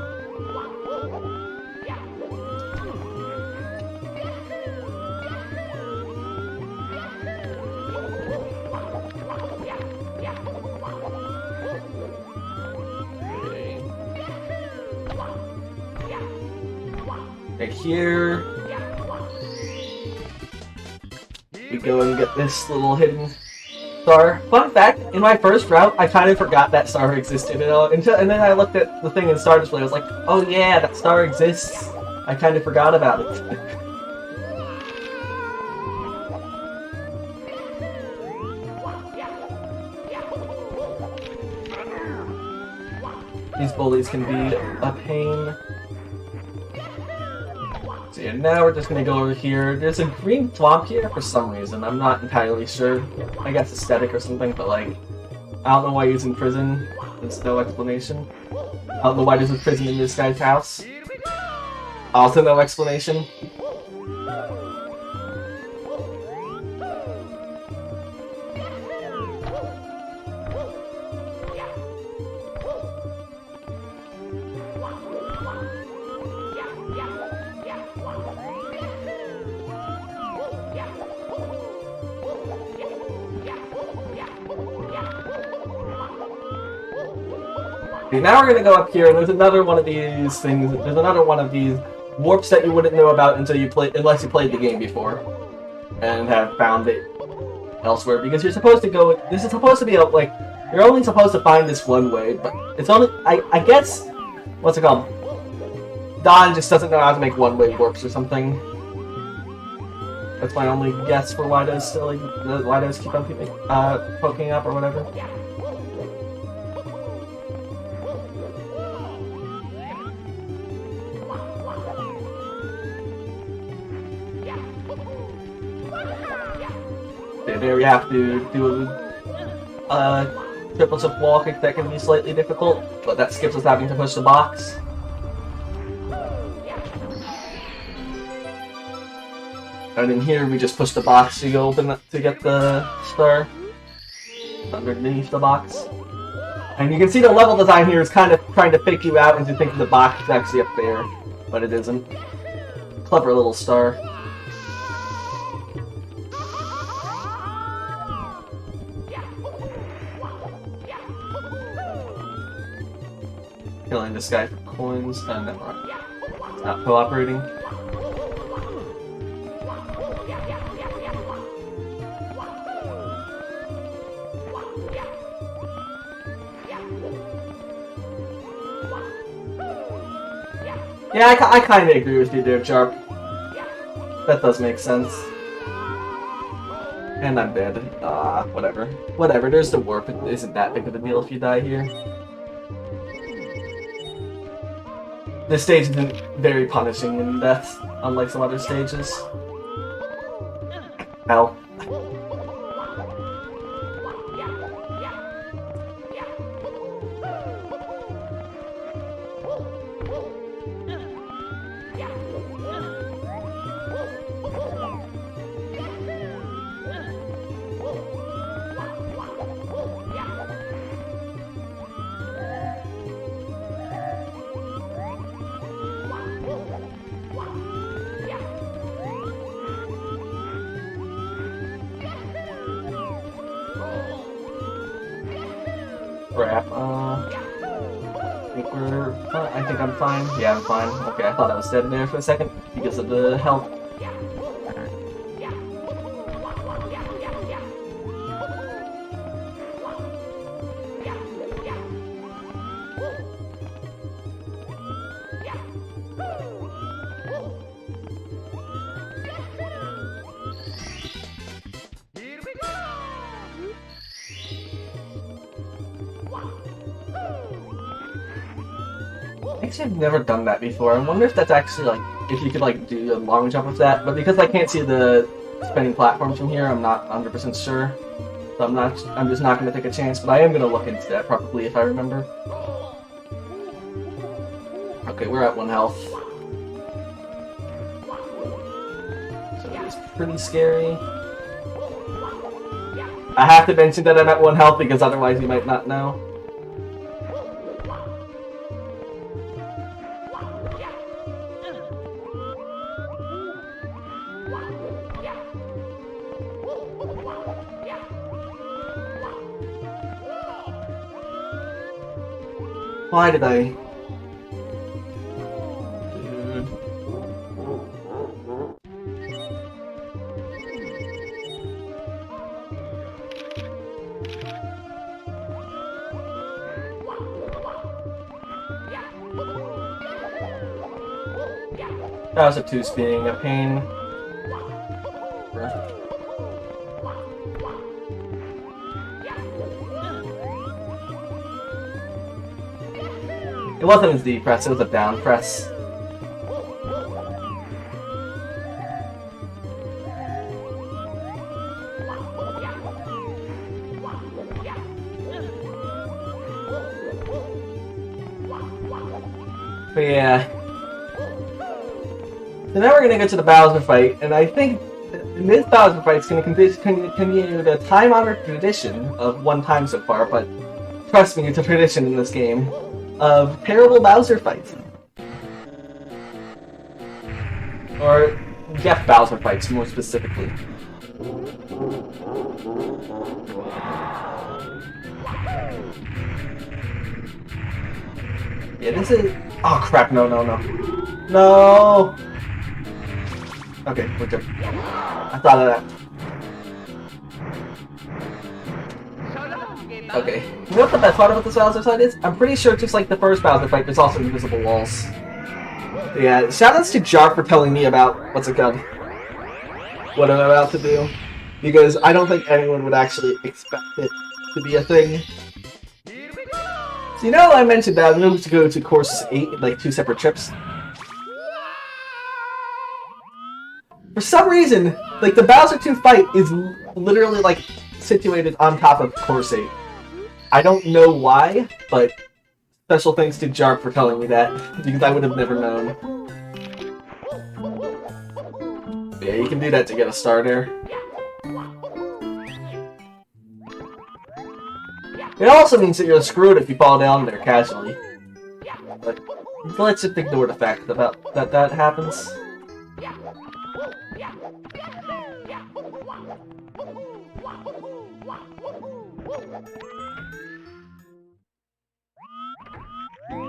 Right here, we go and get this little hidden star. Fun fact, in my first route, I kind of forgot that star existed, you know, and then I looked at the thing in Star Display, I was like, oh yeah, that star exists. I kind of forgot about it. These bullies can be a pain. So yeah, now we're just gonna go over here. There's a green swamp here for some reason. I'm not entirely sure. I guess aesthetic or something, but like, I don't know why he's in prison. There's no explanation. I don't know why there's a prison in this guy's house. Also no explanation. Okay, now we're gonna go up here, and there's another one of these things. There's another one of these warps that you wouldn't know about until you unless you played the game before, and have found it elsewhere. Because you're supposed to go. This is supposed to be like you're only supposed to find this one way, but it's only. I guess what's it called? Don just doesn't know how to make one-way warps or something. That's my only guess for why those still why those keep on poking up or whatever. There we have to do triple jump wall kick that can be slightly difficult, but that skips us having to push the box. And in here we just push the box to go open to get the star underneath the box. And you can see the level design here is kind of trying to fake you out into thinking the box is actually up there, but it isn't. Clever little star. Killing this guy for coins, and then it's not cooperating. Yeah, I kind of agree with you there, Sharp. That does make sense. And I'm dead. Whatever. Whatever, there's the warp. It isn't that big of a deal if you die here. This stage isn't very punishing in death, unlike some other stages. Ow. Crap. I think I'm fine. Yeah, I'm fine. Okay, I thought I was dead there for a second because of the health. Actually, I've never done that before. I wonder if that's actually like, if you could like do a long jump with that. But because I can't see the spinning platforms from here, I'm not 100% sure. So I'm just not going to take a chance. But I am going to look into that probably if I remember. Okay, we're at 1 health. So it's pretty scary. I have to mention that I'm at 1 health because otherwise you might not know. Why did I? Dude. Bowser 2's being a pain. It wasn't a Z press, it was a down press. But yeah. So now we're gonna go to the Bowser fight, and I think this Bowser fight is gonna continue the time-honored tradition of 1 time so far, but trust me, it's a tradition in this game. Of terrible Bowser fights. Or Jeff Bowser fights, more specifically. Yeah, this is... Oh crap, no. No! Okay, we're good. I thought of that. Okay, you know what the best part about this Bowser fight is? I'm pretty sure just like the first Bowser fight, there's also invisible walls. Yeah, shoutouts to Jar for telling me about what I'm about to do. Because I don't think anyone would actually expect it to be a thing. So you know I mentioned that I'm going to go to course 8 like 2 separate trips? For some reason, like the Bowser 2 fight is literally like situated on top of course 8. I don't know why, but special thanks to Jarp for telling me that, because I would have never known. Yeah, you can do that to get a starter. It also means that you're screwed if you fall down there casually. But let's just ignore the fact that that happens.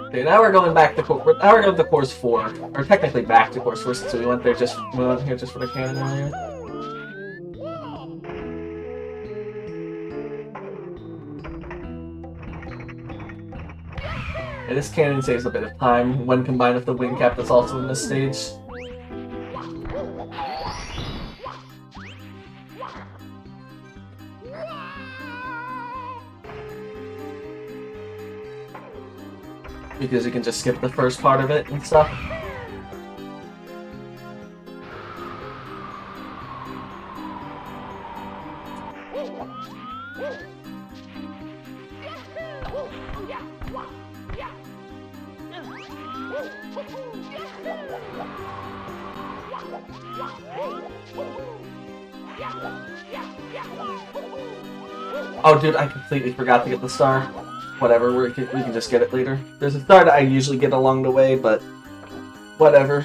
Okay, now we're going back to course 4, or technically back to course 4 since we went here just for the cannon earlier. Yeah, this cannon saves a bit of time when combined with the wing cap that's also in this stage. Because you can just skip the first part of it and stuff. Oh dude, I completely forgot to get the star. Whatever, we can just get it later. There's a star that I usually get along the way, but whatever.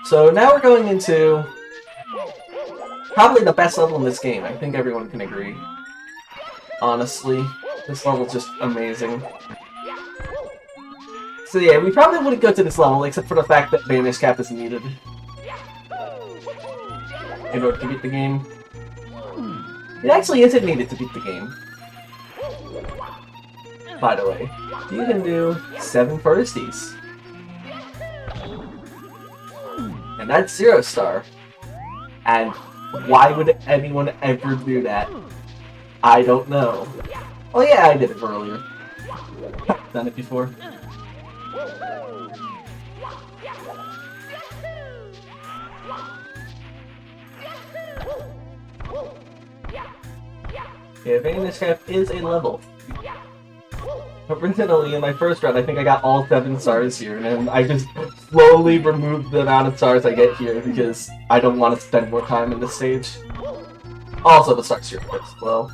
So now we're going into Probably the best level in this game. I think everyone can agree. Honestly, this level's just amazing. So yeah, we probably wouldn't go to this level except for the fact that Vanish Cap is needed in order to beat the game. It actually isn't needed to beat the game. By the way, you can do 7 firsties. And that's 0 star. And why would anyone ever do that? I don't know. Oh yeah, I did it earlier. Done it before. Yeah, Vanish Cap is a level. Originally, in my first round, I think I got all 7 stars here, and then I just slowly removed the amount of stars I get here because I don't want to spend more time in this stage. Also, the stars here as well.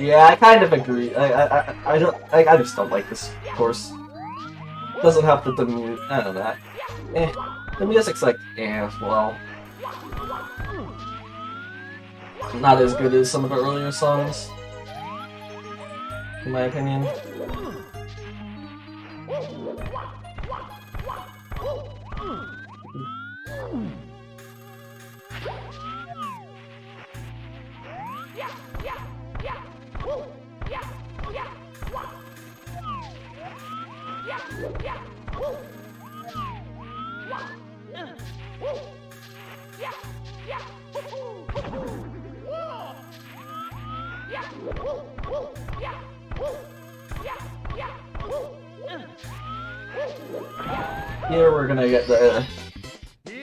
Yeah, I kind of agree. I just don't like this course. Doesn't help that the music. I don't know. The music's like, well, not as good as some of the earlier songs, in my opinion. Here we're gonna get the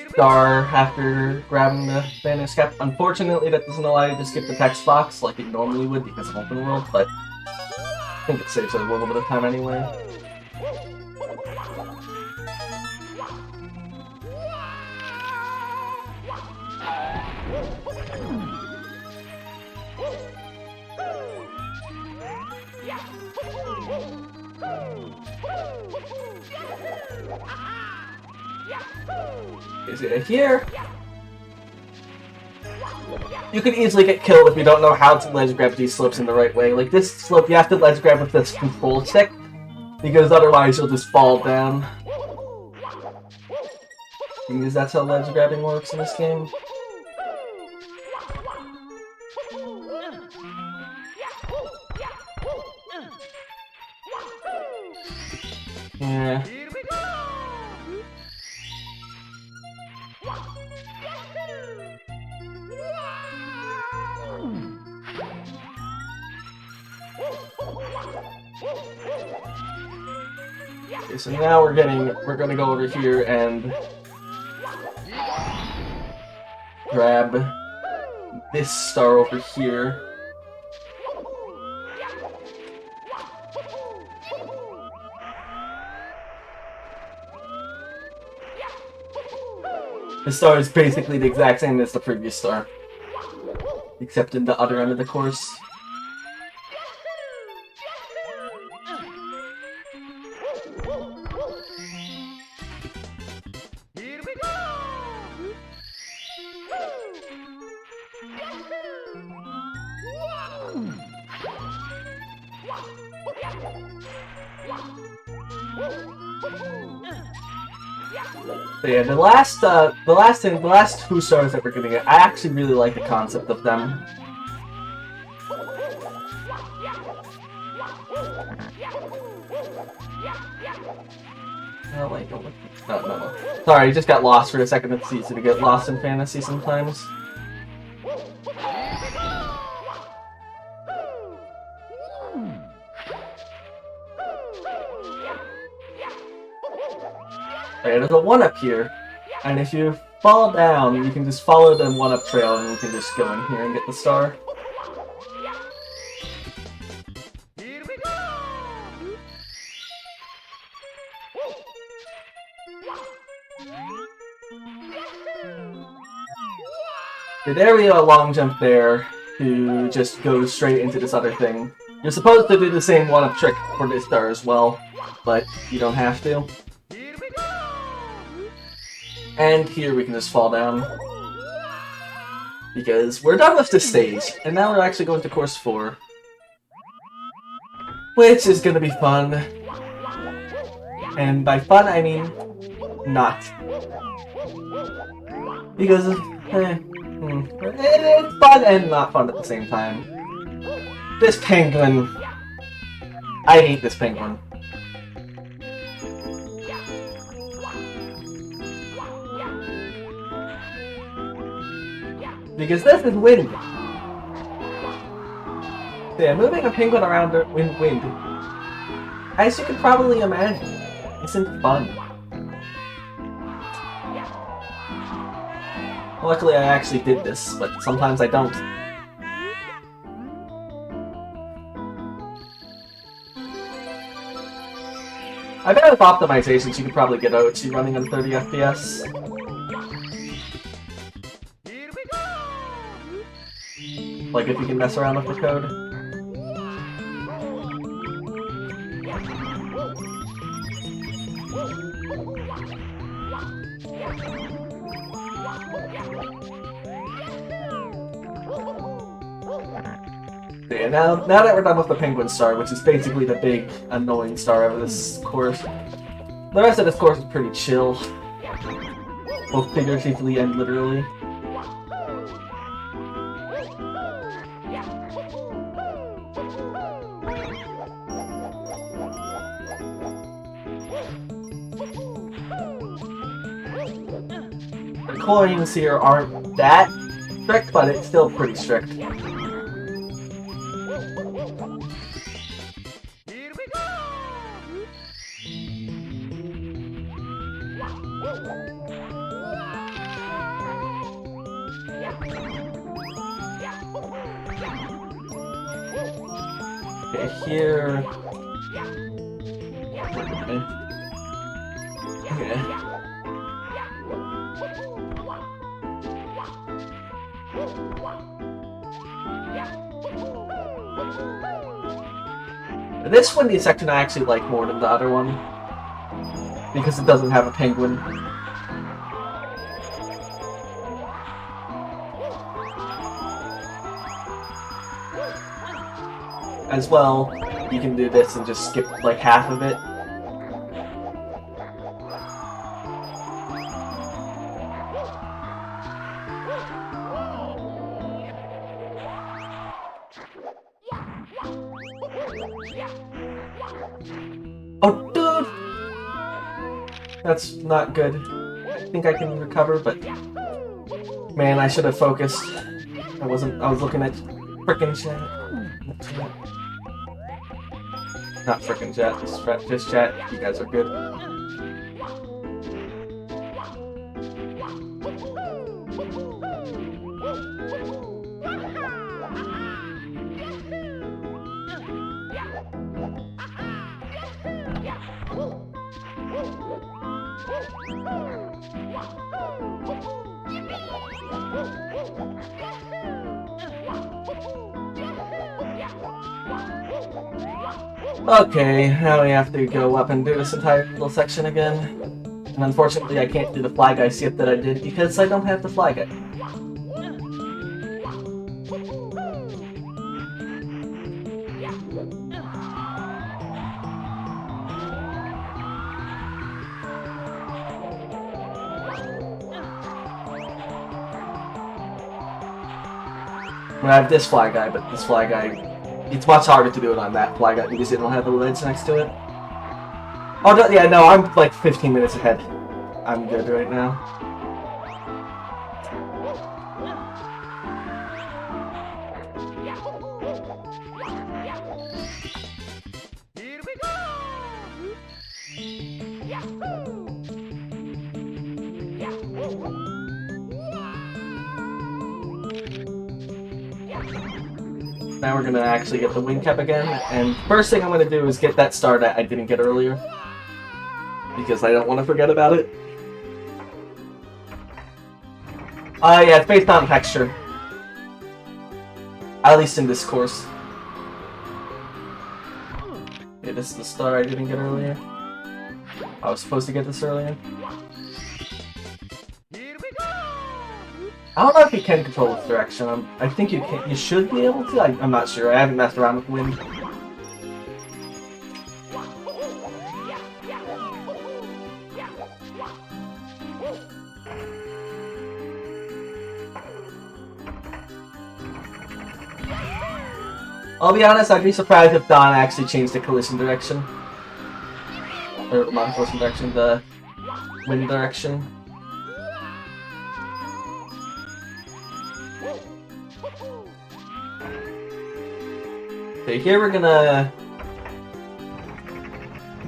star after grabbing the Vanish Cap. Unfortunately, that doesn't allow you to skip the text box like it normally would because of open world, but I think it saves a little bit of time anyway. Is it here? You can easily get killed if you don't know how to ledge grab these slopes in the right way. Like this slope, you have to ledge grab with this control stick, because otherwise you'll just fall down. Because that's how ledge grabbing works in this game. Yeah. Okay, so now we're gonna go over here and grab this star over here. This star is basically the exact same as the previous star, except in the other end of the course. So yeah, the last 2 stars that we're gonna get, I actually really like the concept of them. Oh wait, no. Sorry, I just got lost for a second. It's easy to get lost in fantasy sometimes. Okay, there's a 1-up here, and if you fall down, you can just follow the 1-up trail and you can just go in here and get the star. Okay, there we go, a long jump there. to just go straight into this other thing. You're supposed to do the same one-up trick for this star as well, but you don't have to. And here we can just fall down. Because we're done with this stage, and now we're actually going to course 4. Which is gonna be fun. And by fun, I mean not. Because it's fun and not fun at the same time. This penguin. I hate this penguin. Because this is wind. Yeah, moving a penguin around wind, as you can probably imagine, isn't fun. Luckily I actually did this, but sometimes I don't. I bet with optimizations you could probably get OT running on 30 FPS. Like if you can mess around with the code. Yeah, now that we're done with the penguin star, which is basically the big annoying star of this course, the rest of this course is pretty chill, both figuratively and literally. The coins here aren't that strict, but it's still pretty strict. Okay, here. Okay. This windy section I actually like more than the other one, because it doesn't have a penguin. As well, you can do this and just skip like half of it. Oh, dude! That's not good. I think I can recover, but man, I should have focused. I was looking at frickin' chat. Not frickin' chat, just chat. You guys are good. Okay, now we have to go up and do this entire little section again. And unfortunately I can't do the fly guy skip that I did because I don't have the fly guy. I have this fly guy, but this fly guy, it's much harder to do it on that fly guy because it don't have the lids next to it. Oh, no, yeah, no, I'm like 15 minutes ahead. I'm good right now. Now we're gonna actually get the wing cap again, and first thing I'm gonna do is get that star that I didn't get earlier, because I don't want to forget about it. Yeah, it's based on texture. At least in this course. Okay, this is the star I didn't get earlier. I was supposed to get this earlier. I don't know if you can control this direction. I think you can. You should be able to. I'm not sure. I haven't messed around with wind. I'll be honest, I'd be surprised if Don actually changed the collision direction. Or not the collision direction, the wind direction. Okay, here we're gonna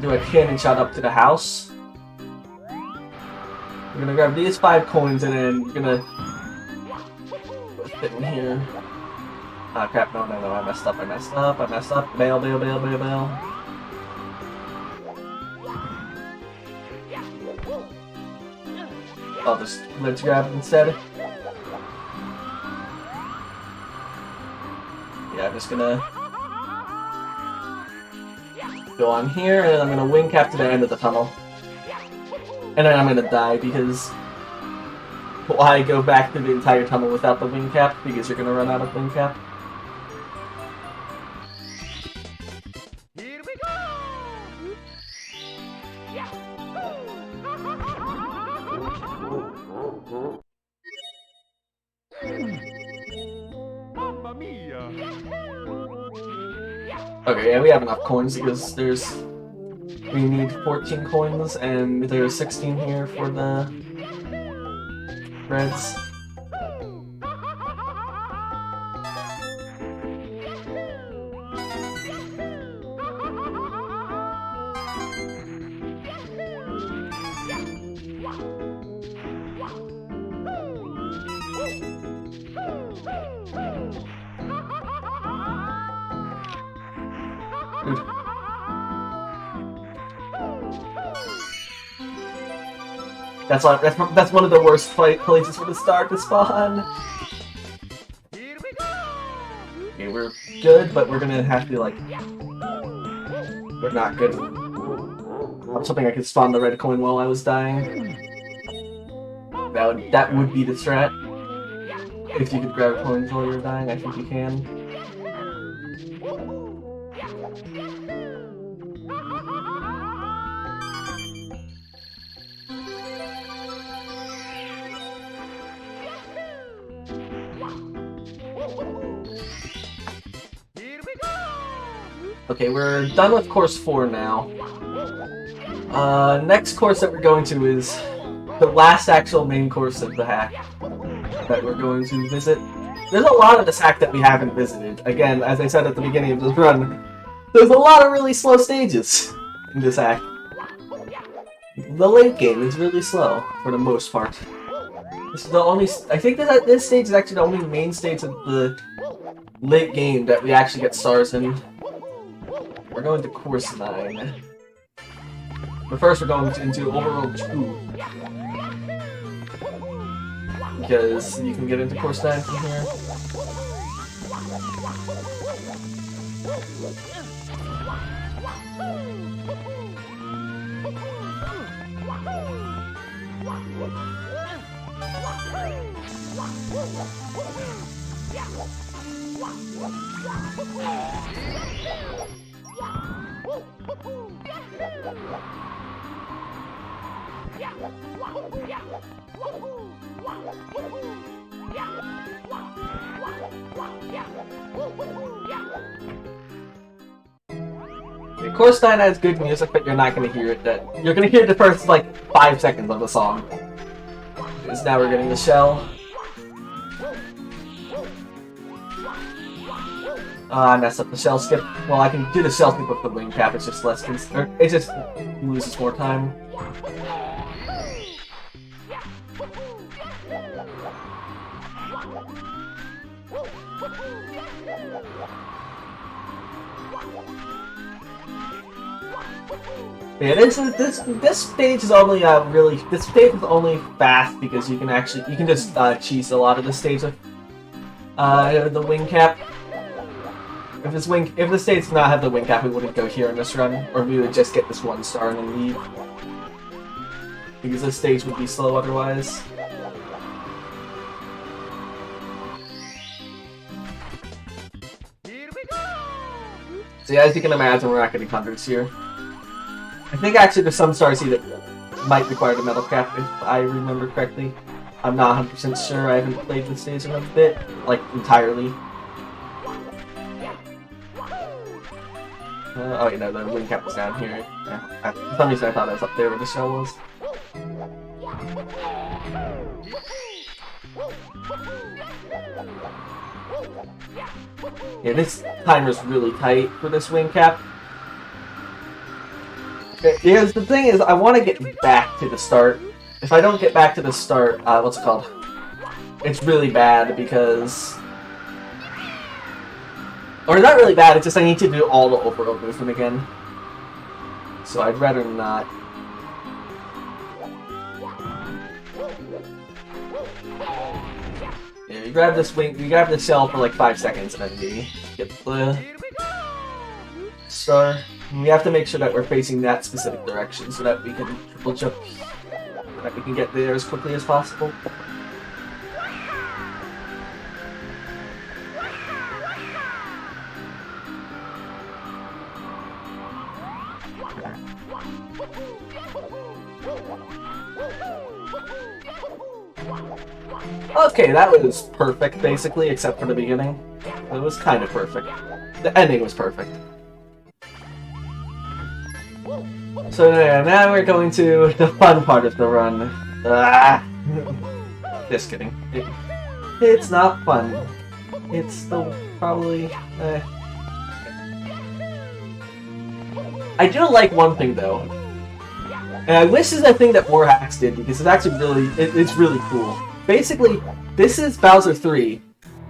do a cannon shot up to the house. We're gonna grab these 5 coins and then we're gonna fit in here. Ah, crap, no, I messed up. Bail. I'll just let's grab it instead. Yeah, I'm just gonna go on here, and then I'm gonna wing cap to the end of the tunnel. And then I'm gonna die because why go back through the entire tunnel without the wing cap? Because you're gonna run out of wing cap. Here we go! Mamma mia! Okay, yeah, we have enough coins because we need 14 coins and there's 16 here for the reds. That's one of the worst places for the star to spawn. Here we go! Okay, we're good, but we're gonna have to we're not good. I'm hoping I could spawn the red coin while I was dying. That would be the strat. If you could grab coins while you're dying, I think you can. Okay, we're done with course 4 now. Next course that we're going to is the last actual main course of the hack that we're going to visit. There's a lot of this hack that we haven't visited. Again, as I said at the beginning of this run, there's a lot of really slow stages in this hack. The late game is really slow, for the most part. This is the only... I think that this stage is actually the only main stage of the late game that we actually get stars in. We're going to course 9. But first we're going into Overworld 2. Because you can get into course 9 from here. Okay, course 9 has good music, but you're not going to hear it. You're going to hear the first, 5 seconds of the song. Because now we're getting the shell. I messed up the shell skip. Well, I can do the shell skip with the wing cap, it's just less it just loses more time. Yeah, this stage is only this stage is only fast because you can just cheese a lot of the stage with the wing cap. If the stage did not have the wing cap, we wouldn't go here in this run, or we would just get this 1 star and then leave. Because this stage would be slow otherwise. Here we go! So yeah, as you can imagine, we're not getting hundreds here. I think actually there's some stars here that might require the metal cap, if I remember correctly. I'm not 100% sure, I haven't played this stage in a bit, like, entirely. Oh, you know, the wing cap was down here. Yeah. For some reason I thought it was up there where the shell was. Yeah, this timer's really tight for this wing cap. Because the thing is, I want to get back to the start. If I don't get back to the start, what's it called? It's really bad because... Or not really bad, it's just I need to do all the overall movement again. So I'd rather not. Yeah, you grab this wing, you grab the shell for like 5 seconds and then you get the star. And we have to make sure that we're facing that specific direction so that we can triple jump, so that we can get there as quickly as possible. Okay, that was perfect, basically, except for the beginning. It was kind of perfect. The ending was perfect. So yeah, now we're going to the fun part of the run. Just kidding. It's not fun. It's still probably... I do like one thing, though. And I wish this is a thing that more hacks did, because it's actually really... It's really cool. Basically, this is Bowser 3.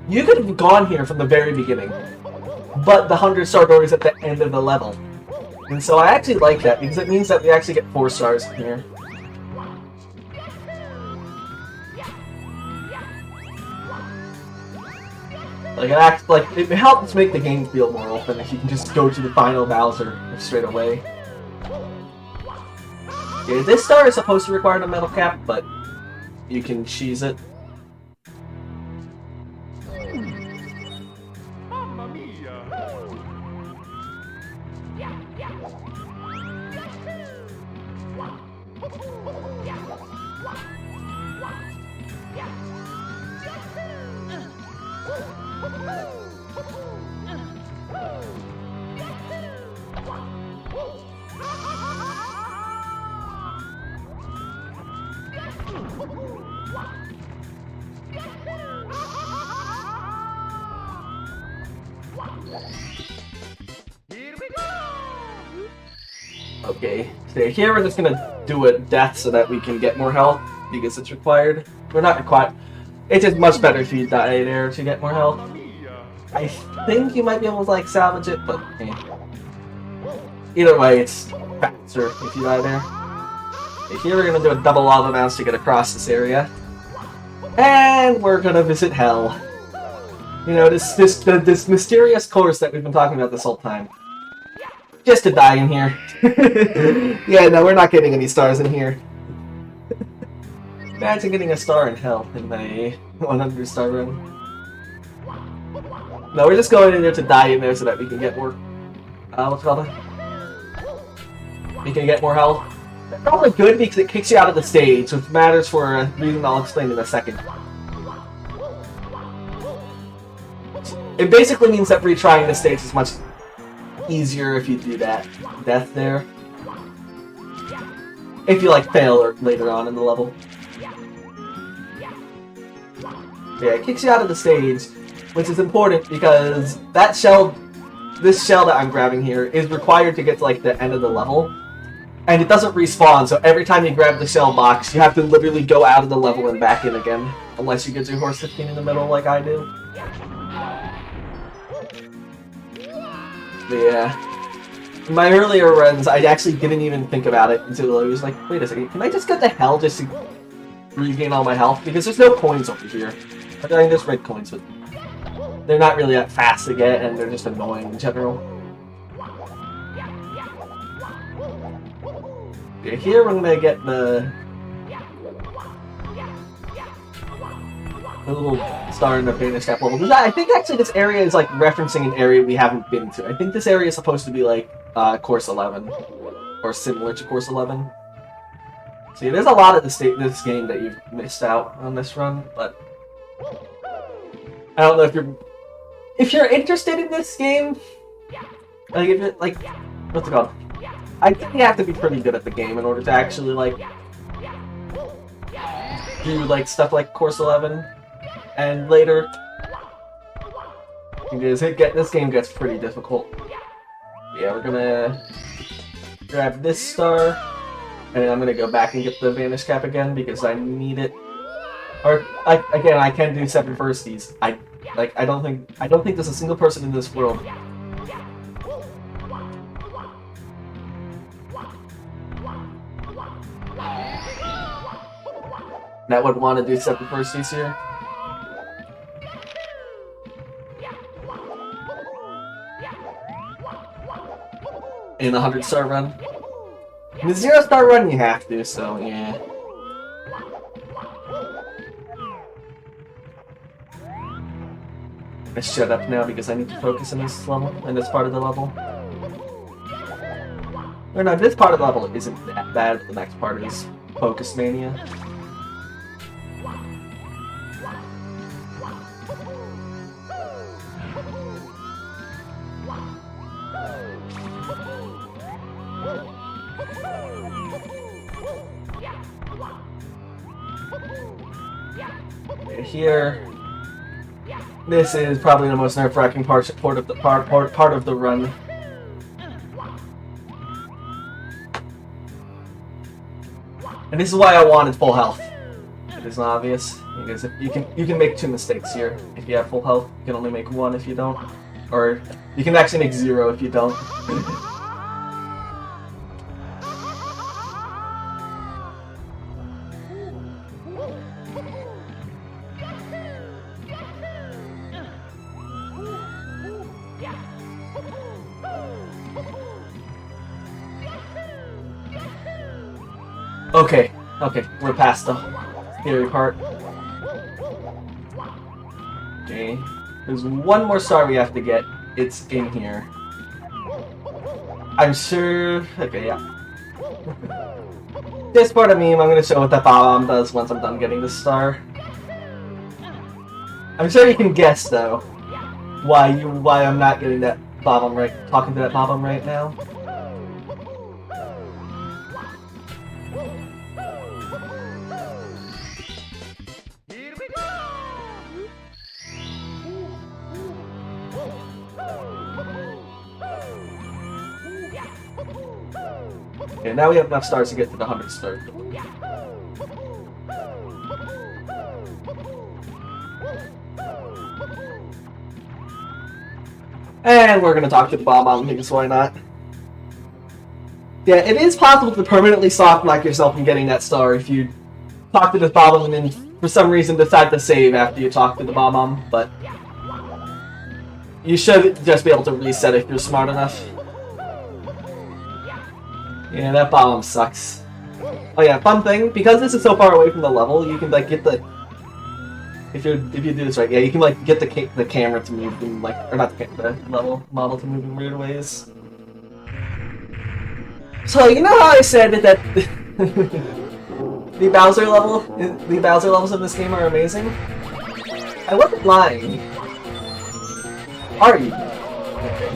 You could have gone here from the very beginning, but the 100-star door is at the end of the level. And so I actually like that, because it means that we actually get 4 stars in here. Like, it helps make the game feel more open if you can just go to the final Bowser straight away. Yeah, this star is supposed to require the metal cap, but you can cheese it. Mamma mia! Here we go! Okay, so here we're just gonna do a death so that we can get more health, because it's required. We're not required. It's just much better if you die there to get more health. Mamma mia! I think you might be able to like salvage it, but either way, it's faster if you die there. Okay, here we're gonna do a double lava bounce to get across this area, and we're gonna visit Hell. You know, this mysterious course that we've been talking about this whole time. Just to die in here. Yeah, no, we're not getting any stars in here. Imagine getting a star in Hell in my 100-star run. No, we're just going in there to die in there so that we can get more... what's it called? We can get more health. It's probably good because it kicks you out of the stage, which matters for a reason I'll explain in a second. It basically means that retrying the stage is much easier if you do that death there. If you like fail or later on in the level. Yeah, it kicks you out of the stage, which is important because that shell, this shell that I'm grabbing here, is required to get to like the end of the level. And it doesn't respawn, so every time you grab the shell box, you have to literally go out of the level and back in again. Unless you get your horse 15 in the middle like I do. But yeah, in my earlier runs, I actually didn't even think about it until I was like, wait a second, can I just get to Hell just to regain all my health? Because there's no coins over here. I mean, there's red coins, but they're not really that fast to get, and they're just annoying in general. Okay, here we're gonna get the little star in the Vanish Cap level. I think actually this area is like referencing an area we haven't been to. I think this area is supposed to be like Course 11, or similar to Course 11. See, there's a lot of this game that you've missed out on this run, but I don't know if you're interested in this game. Like, if it, like, what's it called? I think you have to be pretty good at the game in order to actually like do like stuff like Course 11 and later. Because this game gets pretty difficult. Yeah, we're gonna grab this star. And I'm gonna go back and get the Vanish Cap again because I need it. Or again, I can do 7 firsties. I don't think there's a single person in this world that would want to do 7 firsties here. In a 100-star run. In the 0-star run, you have to, so yeah. I shut up now because I need to focus on this level, in this part of the level. Or no, this part of the level isn't that bad. The next part is Focus Mania. Here, this is probably the most nerve-wracking part of the run. And this is why I wanted full health. It isn't obvious because if you can make 2 mistakes here. If you have full health, you can only make 1 if you don't, or you can actually make 0 if you don't. Okay, we're past the theory part. Okay, there's one more star we have to get. It's in here. I'm sure... Okay, yeah. This part of meme, I'm gonna show what the bomb does once I'm done getting the star. I'm sure you can guess, though, why I'm not getting that bomb right, talking to that bomb right now. Okay, now we have enough stars to get to the 100 star. And we're gonna talk to the bomb because why not? Yeah, it is possible to permanently soft lock yourself from getting that star if you talk to the bomb and then for some reason decide to save after you talk to the bomb, but you should just be able to reset if you're smart enough. Yeah, that bomb sucks. Oh yeah, fun thing, because this is so far away from the level, you can like get the... If you do this right, yeah, you can like get the camera to move in like, or not the level model to move in weird ways. So you know how I said that the Bowser levels in this game are amazing? I wasn't lying. Are you? Okay.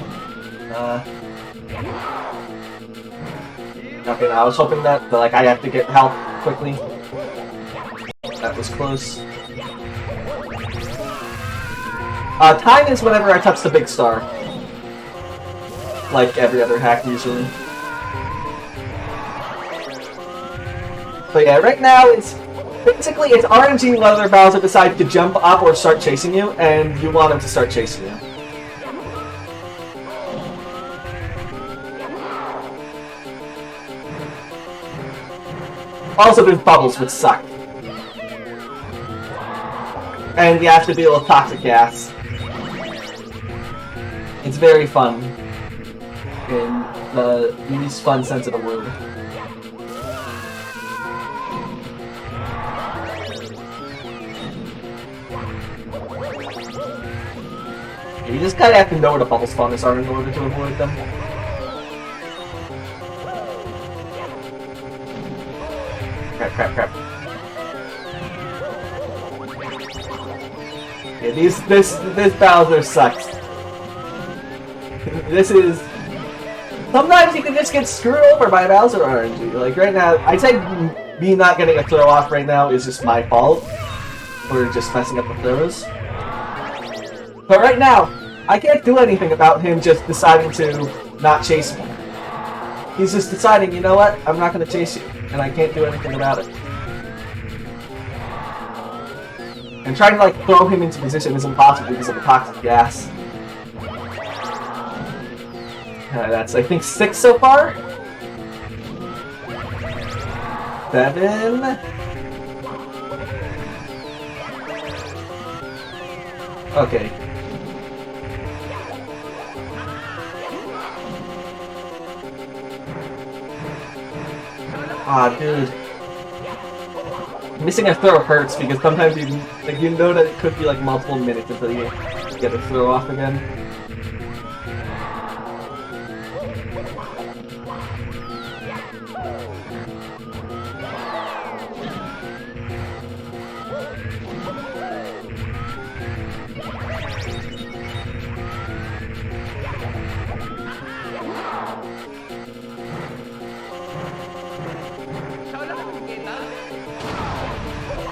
Okay, I was hoping that like I have to get help quickly. That was close. Time is whenever I touch the big star. Like every other hack usually. But yeah, right now it's RNG whether Bowser decides to jump up or start chasing you, and you want him to start chasing you. Also, there's bubbles, which suck. And you have to deal with toxic gas. very fun. In the least fun sense of the word. You just kind of have to know where the bubble spawners are in order to avoid them. Crap. Yeah, this Bowser sucks. This is... Sometimes you can just get screwed over by Bowser RNG. Like right now, I'd say me not getting a throw off right now is just my fault. For just messing up the throws. But right now, I can't do anything about him just deciding to not chase me. He's just deciding, you know what, I'm not going to chase you. And I can't do anything about it. And trying to like throw him into position is impossible because of the toxic gas. That's, I think, 6 so far? 7? Okay. Ah, dude. Missing a throw hurts because sometimes you know that it could be like multiple minutes until you get a throw off again.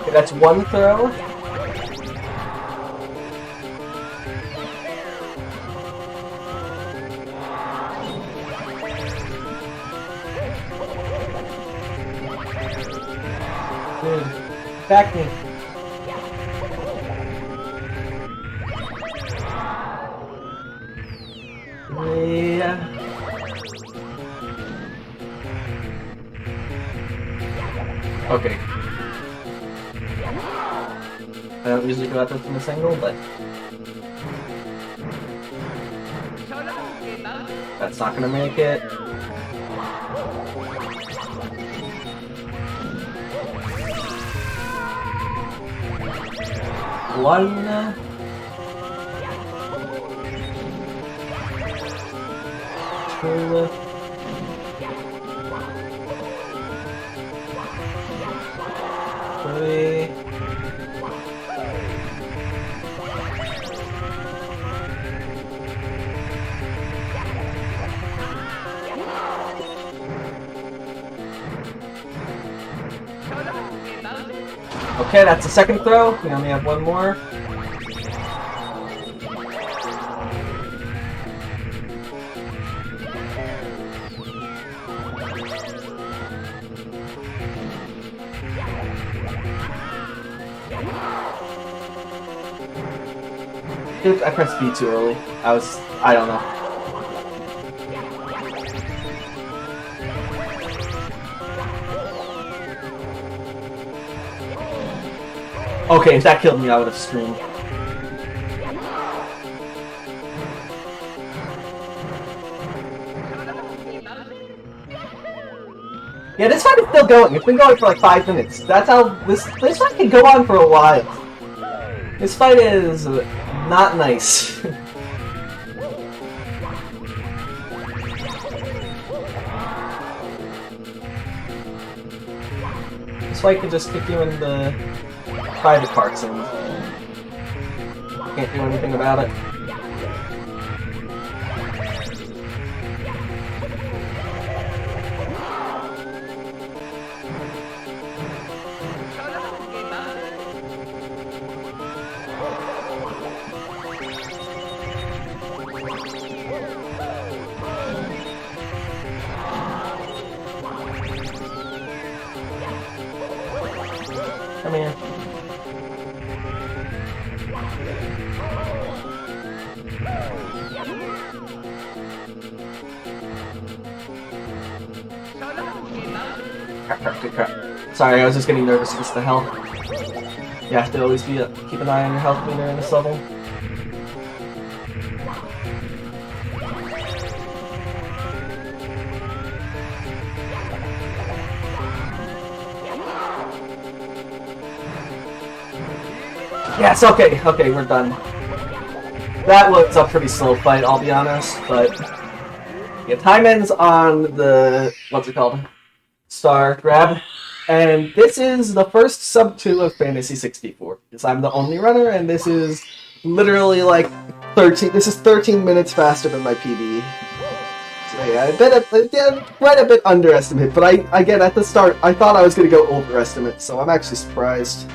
Okay, that's one throw. Dude, back me. Yeah. Okay. I don't usually go out there from this angle, but that's not gonna make it. One. Two. 3. Okay, that's the second throw. We only have one more. Dude, I pressed B too early. I don't know. Okay, if that killed me, I would have screamed. Yeah, this fight is still going. It's been going for like 5 minutes. That's how this fight can go on for a while. This fight is not nice. This fight can just kick you in the private parts and can't do anything about it. Come here. Crap. Sorry, I was just getting nervous against the health. You have to always keep an eye on your health when you're in this level. Yes, okay, okay, we're done. That was a pretty slow fight, I'll be honest, but... Yeah, time ends on the... what's it called? Star grab. And this is the first sub-2 of Fantasy 64. Because I'm the only runner, and this is literally like 13... This is 13 minutes faster than my PB. So yeah, quite a bit underestimated, but again, at the start, I thought I was going to go overestimate, so I'm actually surprised.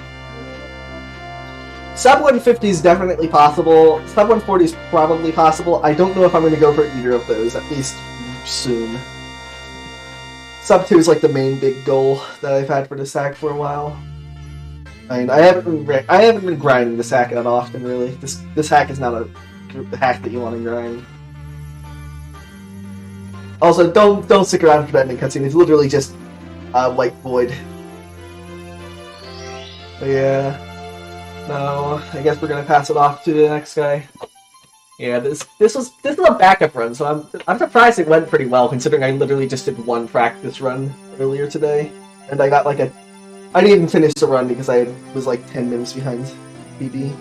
Sub 150 is definitely possible. Sub 140 is probably possible. I don't know if I'm going to go for either of those, at least soon. Sub 2 is like the main big goal that I've had for this hack for a while. I mean, I haven't been grinding this hack that often, really. This hack is not a hack that you want to grind. Also, don't stick around for that ending cutscene. It's literally just a white void. But yeah. No, I guess we're gonna pass it off to the next guy. Yeah, this is a backup run, so I'm surprised it went pretty well, considering I literally just did one practice run earlier today, and I got like I didn't even finish the run because I was like 10 minutes behind PB.